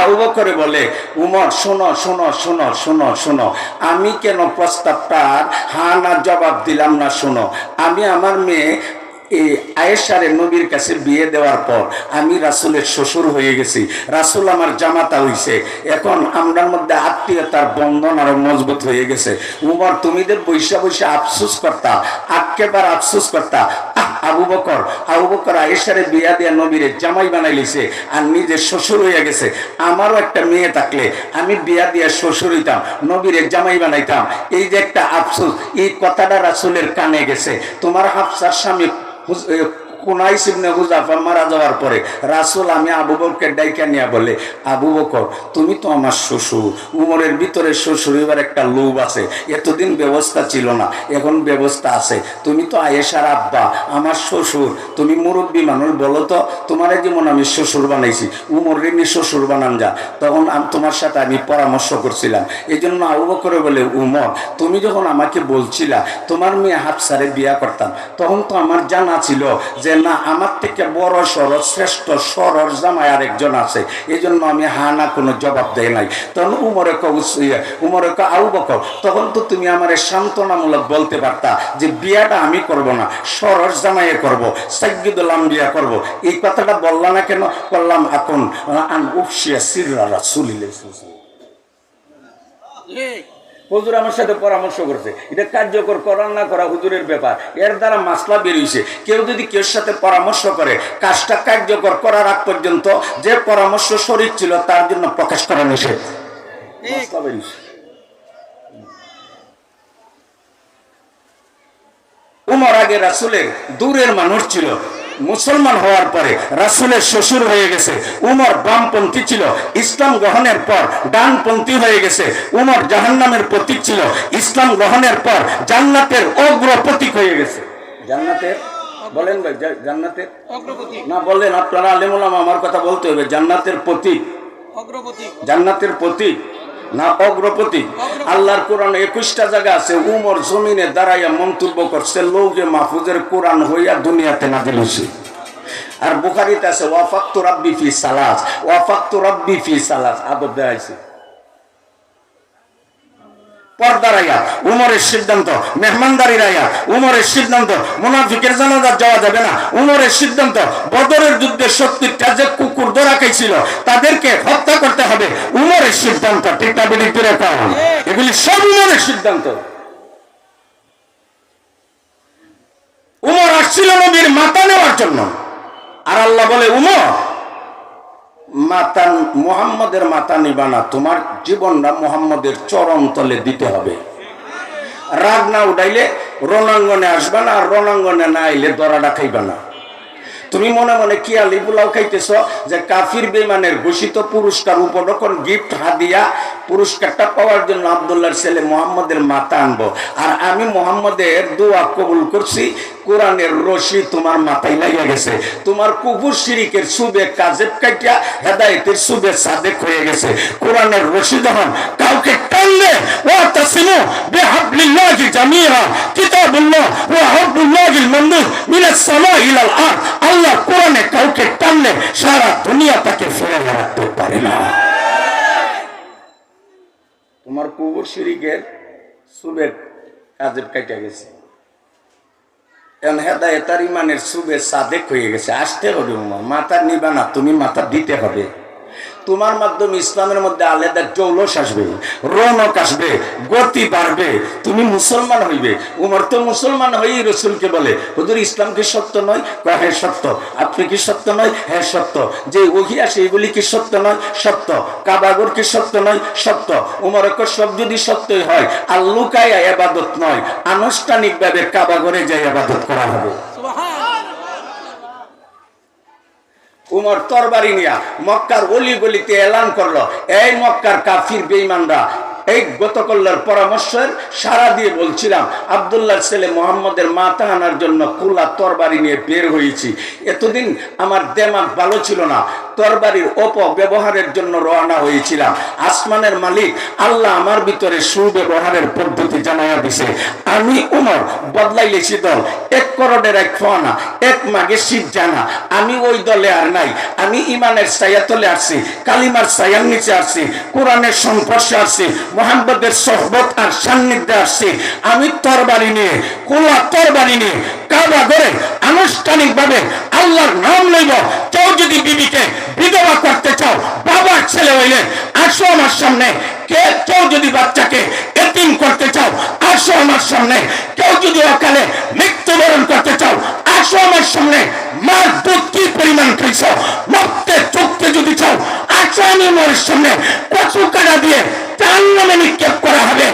[SPEAKER 1] আবু বকর বলে, উমর শোনো শোনো শোনো শোনো শোনো, আমি কেন প্রস্তাবটার হ্যাঁ না জবাব দিলাম না, শোনো। আমি আমার মেয়ে আয়েশারে নবীর কাছে বিয়ে দেওয়ার পর আমি রাসূলের শ্বশুর হয়ে গেছি, রাসূল আমার জামাতা হইছে, এখন আমরার মধ্যে আত্মীয়তার বন্ধন আরো মজবুত হয়ে গেছে। উমর তুমিদের বৈশা বৈশা আফসোস করতা, একেবার আফসোস করতা। আবু বকর আয়েশারে বিয়া দিয়া নবীরে জামাই বানাই লিছে আর নিজে শ্বশুর হয়ে গেছে। আমারও একটা মেয়ে থাকলে আমি বিয়া দিয়া শ্বশুর হইতাম, নবীরে জামাই বানাইতাম। এই যে একটা আফসোস, এই কথাটা রাসূলের কানে গেছে। তোমার হাফসার স্বামী কুনাইস ইবনে হুযাফা মারা যাওয়ার পরে রাসূল আমি আবু বকরকে ডাইকা নিয়া বলে, আবু বকর তুমি তো আমার শ্বশুর। উমরের ভিতরে শ্বশুর এবার একটা লোভ আছে, এতদিন ব্যবস্থা ছিল না, এখন ব্যবস্থা আছে। তুমি তো আয়েশার আব্বা, আমার শ্বশুর, তুমি মুরব্বী মানুষ, বলো তো তোমার যেমন আমি শ্বশুর বানাইছি, উমরের নিয়ে শ্বশুর বানান যা। তখন তোমার সাথে আমি পরামর্শ করছিলাম। এই জন্য আবু বকর বলে, উমর তুমি যখন আমাকে বলছিলা তোমার মেয়ে হাফসারে বিয়া করতাম, তখন তো আমার জানা ছিল যে না, আমার থেকে বড় সরস শ্রেষ্ঠ সরস জামাই আরেকজন আছে, এই জন্য আমি হা না কোনো জবাব দেয় নাই। তখন উমরে আবু বকর তখন তো তুমি আমার সান্ত্বনামূলক বলতে পারতা যে বিয়াটা আমি করব না, সরস জামাইয়ে করব, সাইয়্যিদুল আম্বিয়া করব। এই কথাটা বললা না কেন? বললাম এখন আন উফশিয়া সিররা রাসূলিল্লাহ। হুজুর আমার সাথে পরামর্শ করছে, এটা কার্যকর করা না করা হুজুরের ব্যাপার, এর দ্বারা মাসলা বেরিয়েছে। কেউ যদি কেউ সাথে পরামর্শ করে, কাজটা কার্যকর করার আগ পর্যন্ত যে পরামর্শ শরীক ছিল তার জন্য প্রকাশ করা নিষেধ। মাসলা বেরিয়েছে। উমর আগে রাসূলের দূরের মানুষ ছিল, মুসলমান হওয়ার পরে রাসূলের শ্বশুর হয়ে গেছে। উমর বামপন্থী ছিল, ইসলাম গ্রহণের পর ডানপন্থী হয়ে গেছে। উমর জাহান্নামের প্রতীক ছিল, ইসলাম গ্রহণের পর জান্নাতের অগ্র প্রতীক হয়ে গেছে। জান্নাতের বলেন ভাই, জান্নাতের না বললেন আপনারা আলেম ওলামা, আমার কথা বলতে হবে। জান্নাতের প্রতীক, জান্নাতের প্রতীক না অগ্রপতি? আল্লাহর কোরআন 21টা জায়গা আছে। উমর জমিনে দাঁড়াইয়া মন্তব্য করছে, লৌহে মাহফুজের কোরআন হইয়া দুনিয়াতে নাযিল হইছে। আর বুখারীতে আছে ওয়াফাকতু রাব্বি ফি সালাস, ওয়াফাকতু রাব্বি ফি সালাস, আদব দেখাইছে। পর্দা রাইয়া উমরের সিদ্ধান্ত, মেহমানদারি রাইয়া উমরের সিদ্ধান্ত, মুনাফিকের জানাজা যাওয়া যাবে না উমরের সিদ্ধান্ত, বদরের যুদ্ধে 70টা যে কুকুর ধরা খাইছিল তাদেরকে হত্যা করতে হবে উমরের সিদ্ধান্ত। ঠিক না বেঠিক? এগুলি সব উমরের সিদ্ধান্ত। উমর আসছিল নবীর মাথা নেওয়ার জন্য, আর আল্লাহ বলে উমর মাথা, মুহাম্মদের মাথা নিবা না, তোমার জীবনটা মুহাম্মদের চরণ তলে দিতে হবে। রাগ না উঠাইলে রণাঙ্গনে আসবা না, আর রণাঙ্গনে না আইলে দরাটা খাইবা না। তুমি মনে মনে কি আলি পোলাও খাইতেছ যে কাফির বেঈমানের ঘোষিত পুরস্কার উপরকম গিফট হাদিয়া, পুরস্কারটা পাওয়ার জন্য আব্দুল্লাহর ছেলে মুহাম্মদের মাথা আনবো, আর আমি মুহাম্মদের দোয়া কবুল করছি, কোরআনের রশি তোমার মাথায় লাগিয়া গেছে, তোমার কুফর শিরিকের সুবে কাজেব কাটিয়া হেদায়েতের সুবে সাদেক হয়ে গেছে। কোরআনের রশি যখন কাউকে টানলে, ওয়া তাসিমু বিহাবলিল্লাহি জামিআ, কিতাবুল্লাহ ওয়া হাবলুল্লাহিল মামদুদ মিনাস সামা ইলাল আরদ। আল্লাহ কোরআনে কাউকে টানলে সারা দুনিয়া তাকে ফেলে রাখতে পারে না। তোমার কুফর শিরিকের সুবে কাজেব কাটিয়া গেছে, হেদায়েতের ইমানের সুবে সাদেক হয়ে গেছে। আসতে হবে উমর, মাথা নিবা না, তুমি মাথা দিতে হবে। তোমার মাধ্যমে ইসলামের মধ্যে আলাদা জৌলস আসবে, রৌনক আসবে, গতি বাড়বে, তুমি মুসলমান হইবে। উমর তো মুসলমান হয়েই রসুলকে বলে, হুজুর ইসলাম কি সত্য নয়? হ্যাঁ সত্য। আপনি কি সত্য নয়? হ্যাঁ সত্য। যে ওহি আসে এগুলি কি সত্য নয়? সত্য। কাবাগর কি সত্য নয়? সত্য। উমর সব যদি সত্যই হয়, আর লুকায় ইবাদত নয়, আনুষ্ঠানিকভাবে কাবাগরে যাই ইবাদত করা হবে। উমর তরবারি নিয়া মক্কার অলি গলিতে এলান করলো, এই মক্কার কাফির বেঈমানরা, এই গতকল্লার পরামর্শের সারা দিয়ে বলছিলাম আব্দুল্লাহর ছেলে মুহাম্মদের মাথা আনার জন্য কুলা তরবারি নিয়ে বের হয়েছি। এতদিন আমার দেমাগ ভালো ছিল না, তরবারির অপব্যবহারের জন্য রওনা হয়েছিলাম। আসমানের মালিক আল্লাহ আমার ভিতরে সুব্যবহারের পদ্ধতি জানাইয়া দিছে। আমি উমর বদলাই লেছি দল, 1 করোড়ের 1 ফোয়ানা, 1 মাগে শীত জানা। আমি ওই দলে আর নাই, আমি ইমানের ছায়া তলে আসছি, কালিমার ছায়ার নিচে আসছি, কোরআনের সংস্পর্শে আসছি, মুহাম্মদের সোহবত আর সান্নিধ্যে আসছি। আমি তরবারি নিয়ে, কোলা তরবারি নিয়ে কাবা ঘরে আনুষ্ঠানিকভাবে আল্লাহর নাম লইব। কেউ যদি বিবিকে বিধবা করতে চাও, বাবার ছেলে হইলে আসো আমার সামনে। কেউ যদি বাচ্চাকে এতিম করতে চাও, আসো আমার সামনে। কেউ যদি অকালে মৃত্যুবরণ করতে চাও, আসো আমার সামনে। মার দুধ কি পরিমাণ খাইছ, রক্তে চোখতে যদি চাও, আসো আমি আমার সামনে। কচু কাটা দিয়ে তার নামে নিক্ষেপ করা হবে।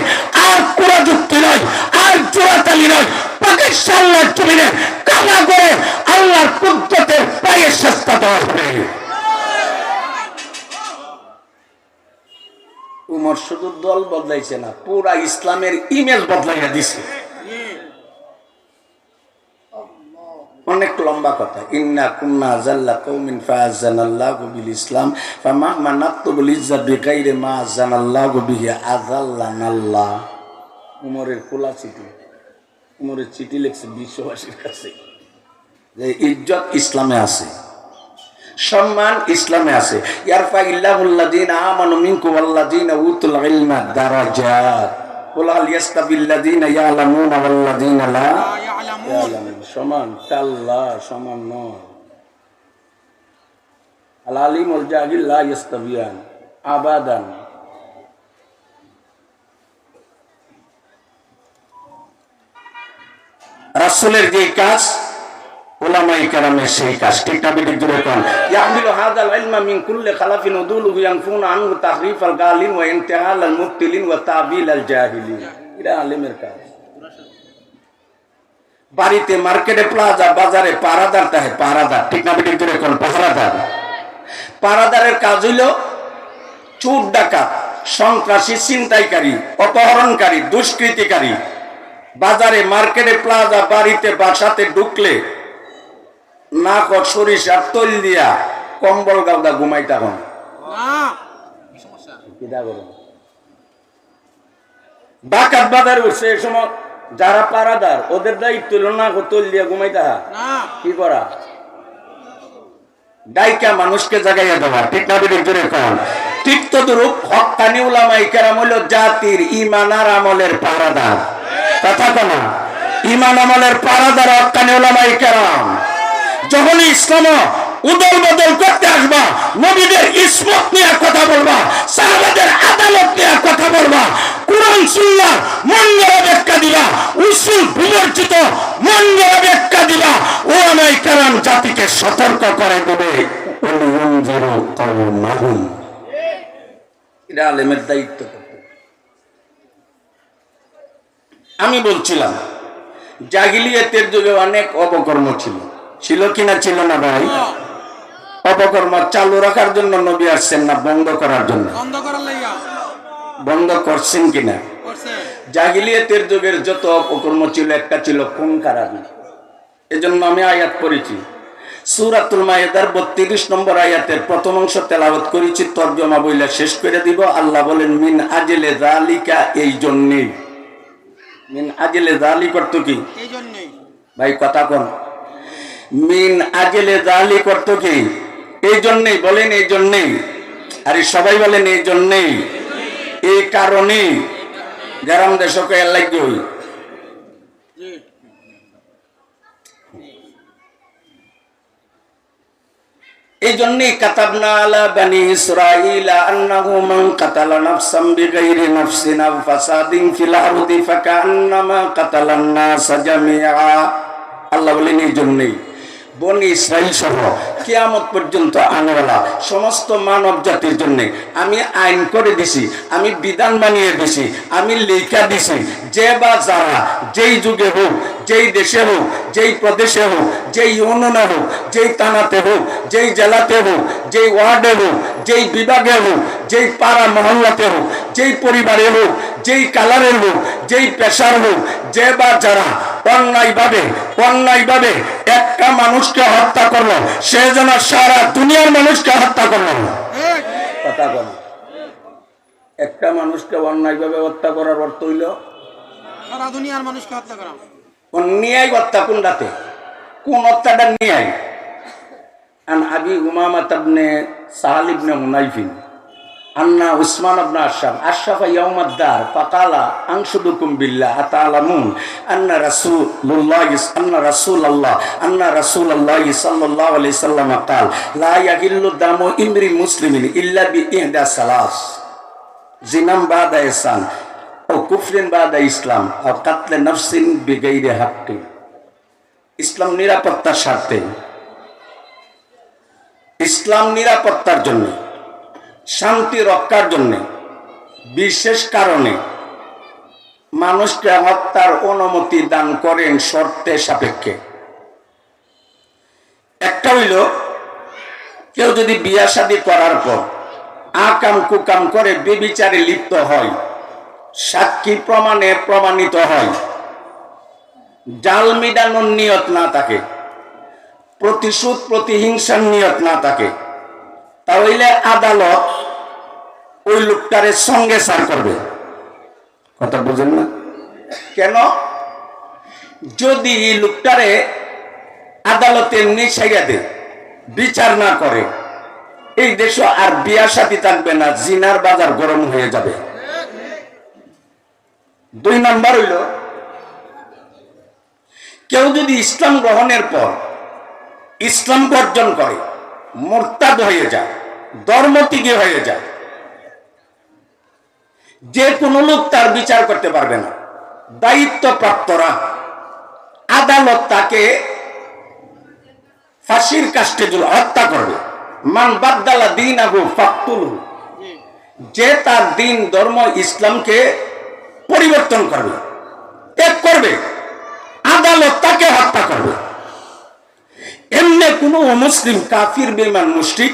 [SPEAKER 1] আর কোরা যুক্তি নয়, আর জোড়াতালি নয়, পাকিস্তানের জমিনে কানা করে আল্লাহর কুদরতের পায়ে সেজদা দেওয়া হবে। উমর শুধু দল বদলাইছে না, পুরা ইসলামের ইমেজ বদলাইয়া দিছে। অনেক লম্বা কথা। ইন্না কুন্না জাল্লা কওমিন ফাআযানাল্লাহু বিল ইসলাম ফামাহমা নাতলুল ইজ্জা বিগাইরি মা আযানাল্লাহু বিহি আযাল্লানাল্লাহ। উমরের খোলা চিঠি, উমরের চিঠি লিখছে বিশ্ববাসীর কাছে যে ইজ্জত ইসলামে আছে, সম্মান ইসলামে আছে। ইয়ারফা ইল্লাহুল্লাযীনা আমানু মিনকুম ওয়াল্লাযীনা উতুল ইলমা দারাজাত ওয়া হাল ইয়াস্তাবিল্লাযীনা ইয়ালামুনা ওয়াল্লাযীনা লা ইয়ালামুন। সমান আল্লাহ সমান নয়। আল আলিম ওয়াল জাহিল লা ইয়াস্তাবিয়ান আবাদান। রাসূলের যে কাজ উলামায়ে কেরামের সেই কাজ, ঠিক না বেঠিক? জোরে কোন। ইয়াহমিলু হাযাল ইলমা মিন কুল্লি খালাফিন উদুলুহু ইয়ানফুনা আনহু তাহরিফাল গালিন ওয়া ইনতিহালাল মুবতিলিন ওয়া তাবিলাল জাহিলিন। এটা আলেমের কাজ। বাড়িতে, মার্কেটে, প্লাজা, বাজারে পাহারাদার থাকে, পাহারাদার, ঠিক না বেঠিক? জোরে কোন। পাহারাদার, পাহারাদারের কাজ হইল চোর ডাকাত, সন্ত্রাসী, ছিনতাইকারী, অপহরণকারী, দুষ্কৃতিকারী বাজারে, মার্কেটে, প্লাজা, বাড়িতে, বাসাতে ঢুকলে নাক ও সরিষার তৈল দিয়া কম্বল গাওদা ঘুমাইতে হন। ডাকাত বাজার উঠছে এ সময় যারা পারাদার ওদের দায়িত্ব হইল নাক ও তৈল দিয়া ঘুমাইতে কি করা, ডাইকা মানুষকে জাগাইয়া দেওয়া, ঠিক না বেঠিক? জোরে কোন। ঠিক তদ্রূপ হক্কানি উলামায়ে কেরাম হইল জাতির ঈমান আর আমলের পাহারাদার। কথা কোন। ঈমান আমলের পাহারাদার হক্কানি উলামায়ে কেরাম। যখন ইসলাম উদল বদল করতে আসবা, নবীদের ইসমত নিয়ে কথা বলবা, সাহাবাদের আদালত নিয়ে কথা বলবা, কুরআন সুন্নাহ মঙ্গল ব্যাখ্যা দিবা, উসুল বিবর্জিত মঙ্গল ব্যাখ্যা দিবা, উলামায়ে কেরাম জাতিকে সতর্ক করে দেবে। এটা আলেমের দায়িত্ব। আমি বলছিলাম জাহিলিয়াতের যুগে অনেক অপকর্ম ছিল, ছিল কিনা ছিল না ভাই? অপকর্ম চালু রাখার জন্য নবী আসছেন না বন্ধ করার জন্য? বন্ধ করছেন কিনা? জাহিলিয়াতের যুগের যত অপকর্ম ছিল একটা ছিল খুন খারাপি। এজন্য আমি আয়াত পড়েছি সূরাতুল মায়েদার 32 নম্বর আয়াতের প্রথম অংশ তেলাওয়াত করেছি, তরজমা বইলা শেষ করে দিব। আল্লাহ বলেন মিন আজলে যালিকা, এই জন্যই। মিন আজলে যালিক অর্থ কি ভাই? কথা কোন। মিন আজলে যালিক অর্থ কি? এই জন্যই। বলেন এই জন্যই। আরে সবাই বলেন এই জন্যই, এই কারণে। গ্রাম দেশকে লাগবে হই। এই জন্যই কাতাবনা আলা বানি ইসরাঈলা আন্নাহু মান কাতালা নাফসাম বিগাইরি নাফসিন আও ফাসাদিন ফিল আরদি ফাকান্নামা কাতালান নাস জামিআ। আল্লাহ বলেন এই জন্যই বনি ইসরাইল সহ কিয়ামত পর্যন্ত আনেওয়ালা সমস্ত মানব জাতির জন্য আমি আইন করে দিছি, আমি বিধান বানিয়ে দিছি, আমি লেখা দিছি, যে বা যারা যেই যুগে হোক, যেই দেশে হোক, যেই প্রদেশে হোক, যেই ইউনিয়নে হোক, যেই থানাতে হোক, যেই জেলাতে হোক, যেই ওয়ার্ডে হোক, যেই বিভাগে হোক, যেই পাড়া মহল্লাতে হোক, যেই পরিবারে হোক, যেই কালারের হোক, যেই পেশার হোক, যে বা যারা অন্যায়ভাবে একটা মানুষকে হত্যা করলো, সে যেন সারা দুনিয়ার মানুষকে হত্যা করলো। কথা বল। একটা মানুষকে অন্যায়ভাবে হত্যা করার অর্থ হইল সারা দুনিয়ার মানুষকে হত্যা করা। অন্যায় হত্যা কোনটাতে? কোন হত্যাটা ন্যায়? আন আবি উমামা ইবনে সাহাল ইবনে হুনাইফিন আন্না উসমান ইবনে আশরাফা ইয়াউমাদ দার ফাকালা আনশুদুকুম বিল্লাহ আতালামুন আন্না রাসূলুল্লাহ সাল্লাল্লাহু আলাইহি সাল্লাম قال লা ইয়াহিল্লু দামু ইমরি মুসলিমিন ইল্লা বিইহদা সালাস জিনাম বাদা ইহসান ও কুফরিন বাদা ইসলাম ও কাতলে নাফসিন বিগাইরি হাক্কিন। ইসলাম নিরাপত্তার স্বার্থে, ইসলাম নিরাপত্তার জন্য, শান্তি রক্ষার জন্য, বিশেষ কারণে মানুষকে হত্যার অনুমতি দান করেন শর্তে সাপেক্ষে। একটা হইল, কেউ যদি বিয়া শাদী করার পর আকাম কুকাম করে বেবিচারে লিপ্ত হয়, সাক্ষী প্রমাণে প্রমাণিত হয়, জাল মিটানোর নিয়ত না থাকে, প্রতিশোধ প্রতিহিংসার নিয়ত না থাকে, তাহলে আদালত ওই লোকটারে সঙ্গে সার করবে। কথা বুঝেন না কেন? যদি এই লোকটারে আদালতে নিশাইয়া দেয়, বিচার না করে, এই দেশে আর বিয়া শাদী থাকবে না, জিনার বাজার গরম হয়ে যাবে। 2 নাম্বার হইল, কেউ যদি ইসলাম গ্রহণের পর ইসলাম বর্জন করে, মুরতাদ হয়ে যায়, ধর্মত্যাগী হয়ে যায়, যে কোনো লোক তার বিচার করতে পারবে না। দায়িত্বপ্রাপ্তরা আদালত তাকে ফাঁসির কাস্টে হত্যা করবে। মান বাদদালা দীনাহু ফাকতুলহু, যে তার দিন ধর্ম ইসলামকে পরিবর্তন করবে, ত্যাগ করবে, আদালত তাকে হত্যা করবে। এমনি কোনো অমুসলিম কাফির বেঈমান মুশরিক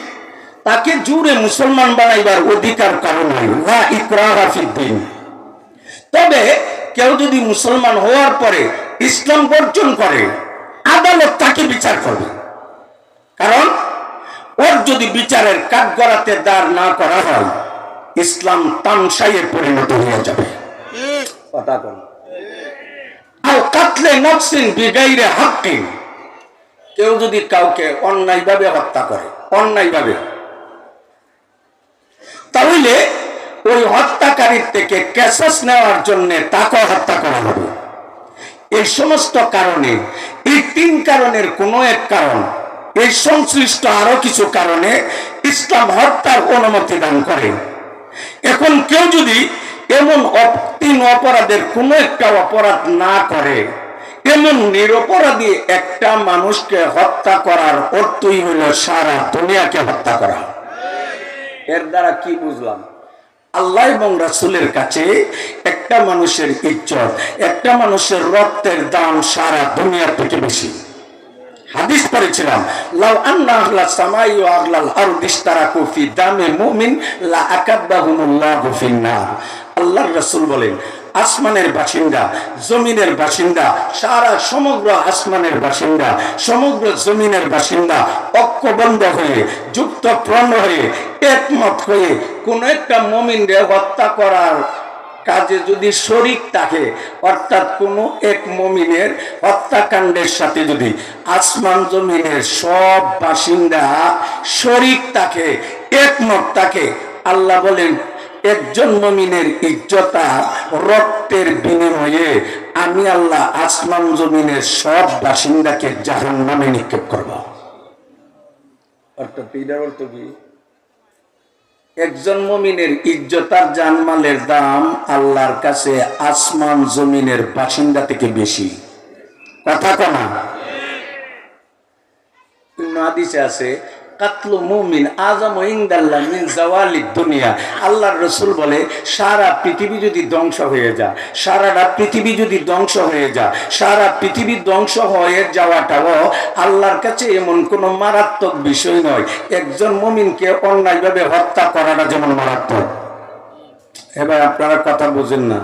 [SPEAKER 1] তাকে জোরে মুসলমান বানাইবার অধিকার কারণ নাই, লা ইকরাহা ফিদ্দীন। তবে কেউ যদি মুসলমান হওয়ার পরে ইসলাম বর্জন করে, আদালত তাকে বিচার করবে। কারণ ওর যদি বিচারের কাঠগড়াতে দাঁড় না করা হয়, ইসলাম তামসাইয়ে পরিণত হয়ে যাবে। কথা বল। আও কাতলে নফসিন বিগাইরে হাক্কিন, কেউ যদি কাউকে অন্যায়ভাবে হত্যা করে, অন্যায়ভাবে, তাহলে ওই হত্যাকারীর থেকে কেসাস নেওয়ার জন্য তাকে হত্যা করা হবে। এই সমস্ত কারণে, এই 3 কারণের কোনো এক কারণ, এই সংশ্লিষ্ট আরো কিছু কারণে ইসলাম হত্যার অনুমতি দান করে। এখন কেউ যদি এমন 3 অপরাধের কোনো একটা অপরাধ না করে, এমন নিরপরাধী একটা মানুষকে হত্যা করার অর্থই হলো সারা দুনিয়াকে হত্যা করা। এর দ্বারা কি বুঝলাম? আল্লাহ এবং রাসূলের কাছে একটা মানুষের ইজ্জত, একটা মানুষের রক্তের দাম সারা দুনিয়ার থেকে বেশি। হাদিস পড়েছিলাম, লাউ আন্না আহলাস সামাই ওয়া আহলাল আরদি ইশতারাকু ফি দামি মুমিন লা আকাব্বাহুমুল্লাহু ফিন-নার। আল্লাহর রাসূল বলেন, আসমানের বাসিন্দা, জমিনের বাসিন্দা, সারা সমগ্র আসমানের বাসিন্দা, সমগ্র জমিনের বাসিন্দা ঐক্যবদ্ধ হয়ে, যুক্ত প্রাণ হয়ে, একমত হয়ে কোন একটা মুমিনকে হত্যা করার কাজে যদি শরীক থাকে, অর্থাৎ কোন এক মুমিনের হত্যাকাণ্ডের সাথে যদি আসমান জমিনের সব বাসিন্দা শরীক থাকে, একমত থাকে, আল্লাহ বলেন একজন মুমিনের ইজ্জত রক্তের বিনিময়ে আমি আল্লাহ আসমান জমিনের সব বাসিন্দাকে জাহান্নামে নিক্ষেপ করব। অর্থাৎ এটার অর্থ কি? একজন মুমিনের ইজ্জত আর জানমালের দাম আল্লাহর কাছে আসমান জমিনের বাসিন্দা থেকে বেশি। কথা কনা হাদিসে আছে, কাতলু মুমিন আযামু ইনদাল্লাহ মিন যাওয়ালিদ দুনিয়া। আল্লাহর রাসূল বলে, সারা পৃথিবী যদি ধ্বংস হয়ে যায়, সারাটা পৃথিবী যদি ধ্বংস হয়ে যায়, সারা পৃথিবী ধ্বংস হয়ে যাওয়াটাও আল্লাহর কাছে এমন কোনো মারাত্মক বিষয় নয়, একজন মুমিনকে অন্যায়ভাবে হত্যা করাটা যেমন মারাত্মক। এবার আপনারা কথা বুঝেন না।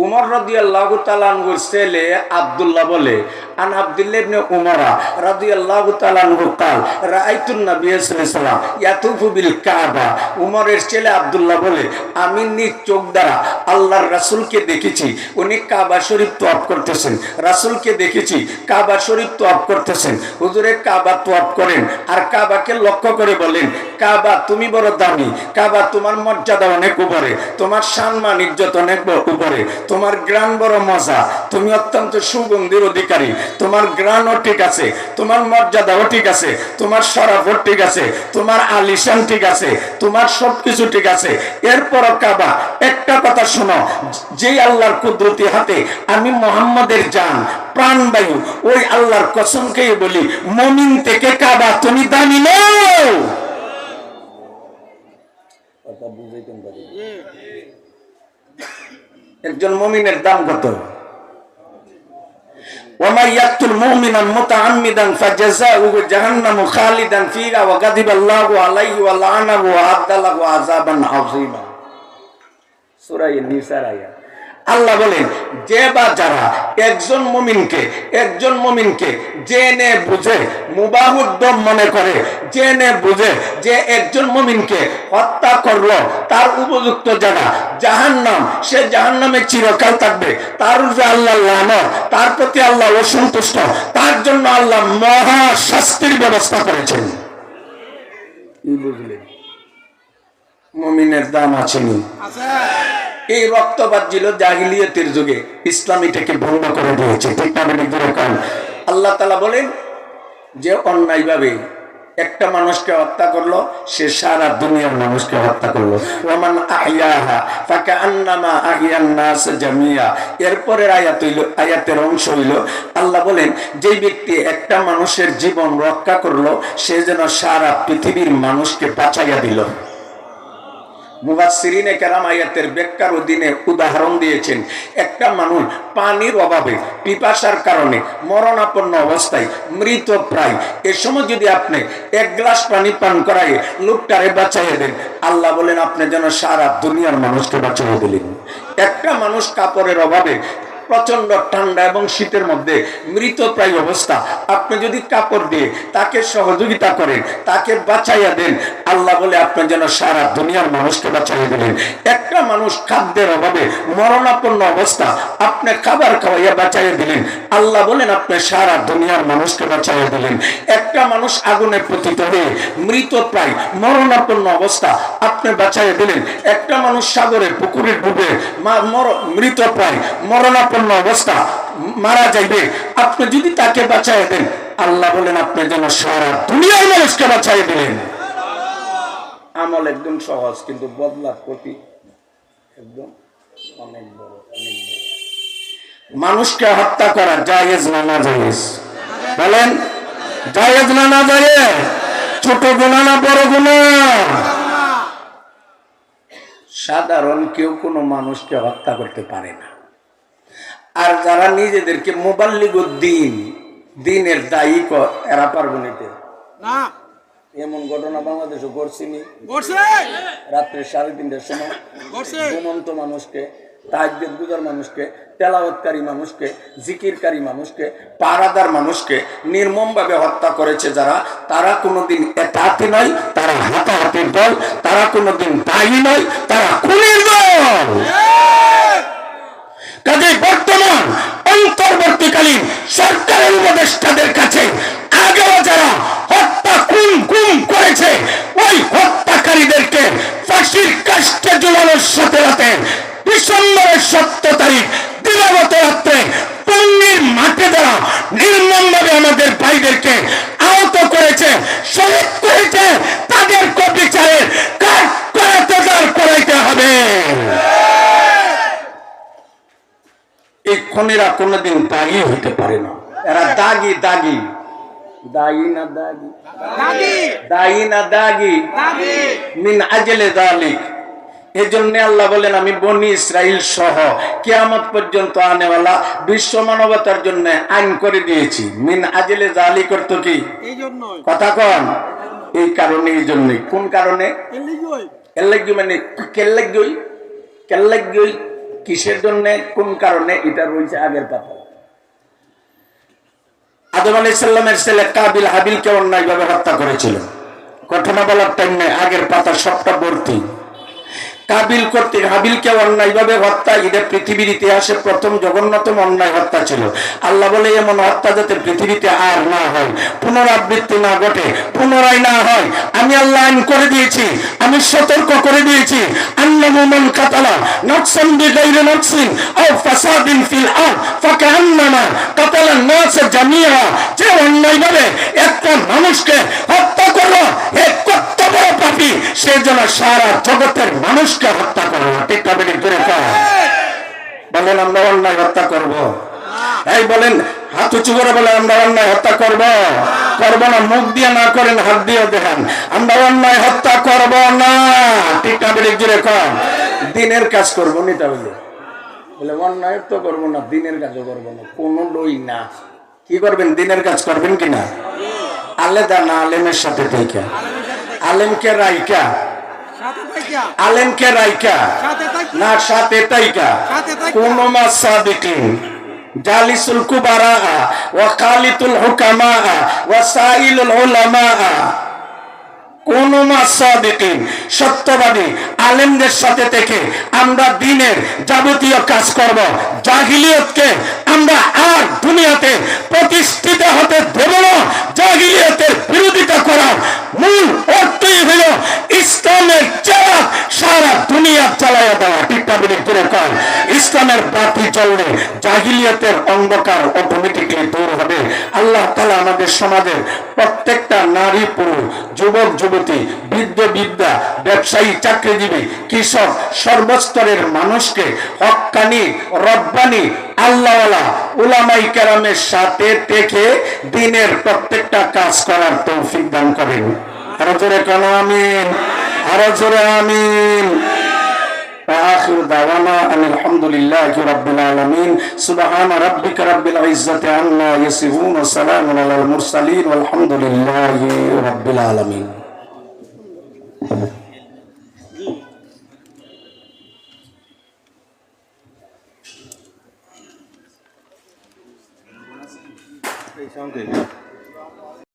[SPEAKER 1] উমর রাদিয়াল্লাহু তাআলা আনহুর ছেলে আব্দুল্লাহ বলে, আন আব্দুল্লাহ ইবনে উমর রাদিয়াল্লাহু তাআলা আনহু قال রাআইতুন নবী সাল্লাল্লাহু আলাইহি ওয়াসাল্লাম ইয়াতুফু বিল কাবা। উমরের ছেলে আব্দুল্লাহ বলে, আমি নিজ চোখ দ্বারা আল্লাহর রাসূলকে দেখেছি, উনি কাবা শরীফ তওয়াফ করতেছেন। রাসূলকে দেখেছি কাবা শরীফ তওয়াফ করতেছেন। হুজুরে কাবা তওয়াফ করেন আর কাবাকে লক্ষ্য করে বলেন, কাবা তুমি বড় দামি, কাবা তোমার মর্যাদা অনেক উপরে, তোমার সম্মান ইজ্জত অনেক উপরে, তোমার গ্রান বড় মজা, তুমি অত্যন্ত সুগন্ধির অধিকারী, তোমার গ্রানও ঠিক আছে, তোমার মর্যাদাও ঠিক আছে, তোমার শরাফও ঠিক আছে, তোমার আলিশান ঠিক আছে, তোমার সবকিছু ঠিক আছে। এরপর কাবা, একটা কথা শোনো, যেই আল্লাহর কুদরতি হাতে আমি মুহাম্মাদের জান প্রাণবায়ু, ওই আল্লাহর কসম খেয়ে বলি, মুমিন থেকে কাবা তুমি দামি নও। কথা বুঝাইতেন পারি? একজন মুমিনের দাম কত? ওয়া ইয়াকতুল মুমিনান মুতাআম্মিদান ফাজাযাউহু জাহান্নামু খালিদান ফিহা ওয়া গাদিবাল্লাহু আলাইহি ওয়া লা'নাহু ওয়া আ'আদ্দা লাহু আযাবান আযীমা। সূরা নিসার আয়াত। আল্লাহ বলেন, যে বা যারা একজন মুমিনকে জেনে বুঝে মুবাহুদ্দম মনে করে, জেনে বুঝে যে একজন মুমিনকে হত্যা করলো, তার উপযুক্ত জায়গা জাহান্নাম, সে জাহান্নামে চিরকাল থাকবে, তার উপরে আল্লাহ লানত, তার প্রতি আল্লাহ অসন্তুষ্ট, তার জন্য আল্লাহ মহা শাস্তির ব্যবস্থা করেছেন। কি বুঝলেন? মুমিনের দাম আছেনি? এই রক্তপাত ছিল জাহিলিয়াতের যুগে, ইসলাম এটাকে ভঙ্গ করে দিয়েছে। ঠিক না? আল্লাহ তাআলা বলেন যে অন্যায়ভাবে একটা মানুষকে হত্যা করলো, সে সারা দুনিয়ার মানুষকে হত্যা করলো। ওয়ামান আহইয়াহা ফাকান্নামা আহইয়ান নাস জামিয়া। এরপরের আয়াতের অংশ হইল, আল্লাহ বলেন যে ব্যক্তি একটা মানুষের জীবন রক্ষা করলো, সে যেন সারা পৃথিবীর মানুষকে বাঁচাইয়া দিল। মুফাসসিরিনে কেরাম আয়াতের ব্যাখ্যার অধীনে উদাহরণ দিয়েছেন, একটা মানুষ পানির অভাবে পিপাসার কারণে মরণাপন্ন অবস্থায় মৃত প্রায়, এ সময় যদি আপনি এক গ্লাস পানি পান করায় লোকটারে বাঁচাইয়া দেন, আল্লাহ বলেন আপনি যেন সারা দুনিয়ার মানুষকে বাঁচাইয়া দিলেন। একটা মানুষ কাপড়ের অভাবে প্রচন্ড ঠান্ডা এবং শীতের মধ্যে মৃতপ্রায় অবস্থা, আপনি যদি কাপড় দিয়ে তাকে সহযোগিতা করেন, তাকে বাঁচাইয়া দেন, আল্লাহ বলে আপনি যেন সারা দুনিয়ার মানুষকে বাঁচাইয়া দিলেন। একটা মানুষ খাদ্যের অভাবে মরণাপন্ন অবস্থা, আপনি খাবার খাওয়াইয়া বাঁচাইয়া দিলেন, আল্লাহ বলেন আপনি সারা দুনিয়ার মানুষকে বাঁচাইয়া দিলেন। একটা মানুষ আগুনে পতিত হয়ে মৃতপ্রায় মরণাপন্ন অবস্থা, আপনি বাঁচাইয়া দিলেন। একটা মানুষ সাগরে পুকুরে ডুবে মৃতপ্রায় মরণাপন্ন অবস্থা মারা যাইবে, আপনি যদি তাকে বাঁচাইয়া দেন, আল্লাহ বলেন আপনি যেন সারা দুনিয়ার মানুষকে বাঁচাইয়া দিলেন। আমল একদম সহজ, কিন্তু বদলা ক্ষতি একদম অনেক বড়, অনেক বড়। মানুষকে হত্যা করা জায়েজ না না জায়েজ? বলেন, জায়েজ না না জায়েজ? ছোট গুনাহ না বড় গুনাহ? সাধারণ কেউ কোনো মানুষকে হত্যা করতে পারে না। আর যারা নিজেদেরকে মুবাল্লিগুদ্দিন, দিনের দায়ী, এরা পারবে নিতে না। এমন ঘটনা বাংলাদেশে ঘটছেনি? রাত্রে 3:30টার সময় ঘুমন্ত মানুষকে, তাহাজ্জুদ গুজার মানুষকে, তেলাওয়াতকারী মানুষকে, জিকিরকারী মানুষকে, পাহারাদার মানুষকে নির্মমভাবে হত্যা করেছে যারা, তারা কোনোদিন এতাতি নয়, তারা হাতাহাতির দল, তারা কোনোদিন দায়ী নয়, তারা খুনির দল। কাজে বর্তমান অন্তর্বর্তীকালীন সরকারের উপদেষ্টাদের কাছে আগেও যারা হত্যা গুম করেছে, ওই হত্যাকারীদেরকে ফাঁসির কাস্টে ঝুলানোর সাথে সাথে ডিসেম্বরের 17 তারিখ দিবাগত রাত্রে পল্লীর মাঠে যারা নির্মমভাবে আমাদের ভাইদেরকে আহত করেছে, শহীদ করেছে, তাদের বিচারের কাজ করাইতে হবে। এই খুনিরা কোনোদিন দায়ী হইতে পারে না, এরা দাগি। দায়ী না দাগি? দায়ী না দাগি? মিন আজলে যালিক। এজন্য আল্লাহ বলেন আমি বনি ইসরাইল সহ কিয়ামত পর্যন্ত আনেওয়ালা বিশ্ব মানবতার জন্য আইন করে দিয়েছি। মিন আজলে যালিক অর্থ কি? কথা কন। এই কারণে, এই জন্যই। কোন কারণে? এল্লাগি মানে কেল্লাগি কিসের জন্য, কোন কারণে, এটা রয়েছে আগের পাতা। আদম আলাইহিস সালামের ছেলে কাবিল হাবিলকে অন্যায়ভাবে হত্যা করেছিল। ঘটনা বলার টাইম নেই, আগের পাতা সবটা ভর্তি। কাবিল কর্তৃক হাবিলকে অন্যায়ভাবে হত্যা, এটা পৃথিবীর ইতিহাসে প্রথম জঘন্যতম অন্যায় হত্যা ছিল। আল্লাহ বলে এমন হত্যা যাতে পৃথিবীতে আর না হয়, পুনরাবৃত্তি না ঘটে, পুনরায় না হয়, আমি আল্লাহ আইন করে দিয়েছি, আমি সতর্ক করে দিয়েছি। আন্নাহু মান কাতালা নাফসান বিগাইরি নাফসিন আও ফাসাদিন ফিল আরদ ফাকান্নামা কাতালা নাস জামিআ। যে অন্যায়ভাবে একটা মানুষকে হত্যা করলো, এক কত বড় পাপী, সে যেন সারা জগতের মানুষকে হত্যা করো। ঠিক না? বলেন আমরা অন্যায় হত্যা করব? এই বলেন, হাত উঁচু করে বলেন আমরা অন্যায় হত্যা করব না। মুখ দিয়ে না করেন, হাত দিয়ে দেখান আমরা অন্যায় হত্যা করব না। ঠিক না? জোরে কর। দিনের কাজ করবো নি, তাহলে বলে অন্যায় তো করবো না, দিনের কাজও করবো না, কোনো লই না। কি করবেন? দিনের কাজ করবেন কিনা? আলেদা না আলেমের সাথে থেকে, আলেমকে রাইকা, আলেমকে রাইকা না সাথে তাইকা, কোন মাসাদিকিন জালিসুল কুবারা ওয়া কালিতুল হুকামা ওয়া সাইলুল উলামা, কোন মাসাদিকিন সত্যবাদী আলেমদের সাথে থেকে আমরা দিনের যাবতীয় কাজ করব। জাহিলিয়তকে আমরা আর দুনিয়াতে প্রতিষ্ঠিত হতে দেব না। জাহিলিয়তের বিরোধিতা করার মূল অর্থই হলো ইসলামের চিরাগ সারা দুনিয়া জ্বালায়া দেওয়া। ঠিক না বলে দূরে কর, ইসলামের বাতি জ্বললে জাহিলিয়তের অন্ধকার অটোমেটিক্যালি দূর হবে। আল্লাহ তাআলা আমাদের সমাজের প্রত্যেকটা নারী পুরুষ, যুবক যুবতী, বৃদ্ধ বৃদ্ধা, ব্যবসায়ী, চাকরিজীবী, কৃষক, সর্বস্তরের মানুষকে হক্কানি, রব্বানি, আল্লাহওয়ালা উলামায়ে কেরামের সাথে থেকে দিনের প্রত্যেকটা কাজ করার তৌফিক দান করেন। আরো জোরে কেন আমিন, আরো জোরে আমিন। وآخر دعوانا أن الحمد لله رب العالمين سبحان ربك رب العزة عما يصفون وسلام على المرسلين والحمد لله رب العالمين.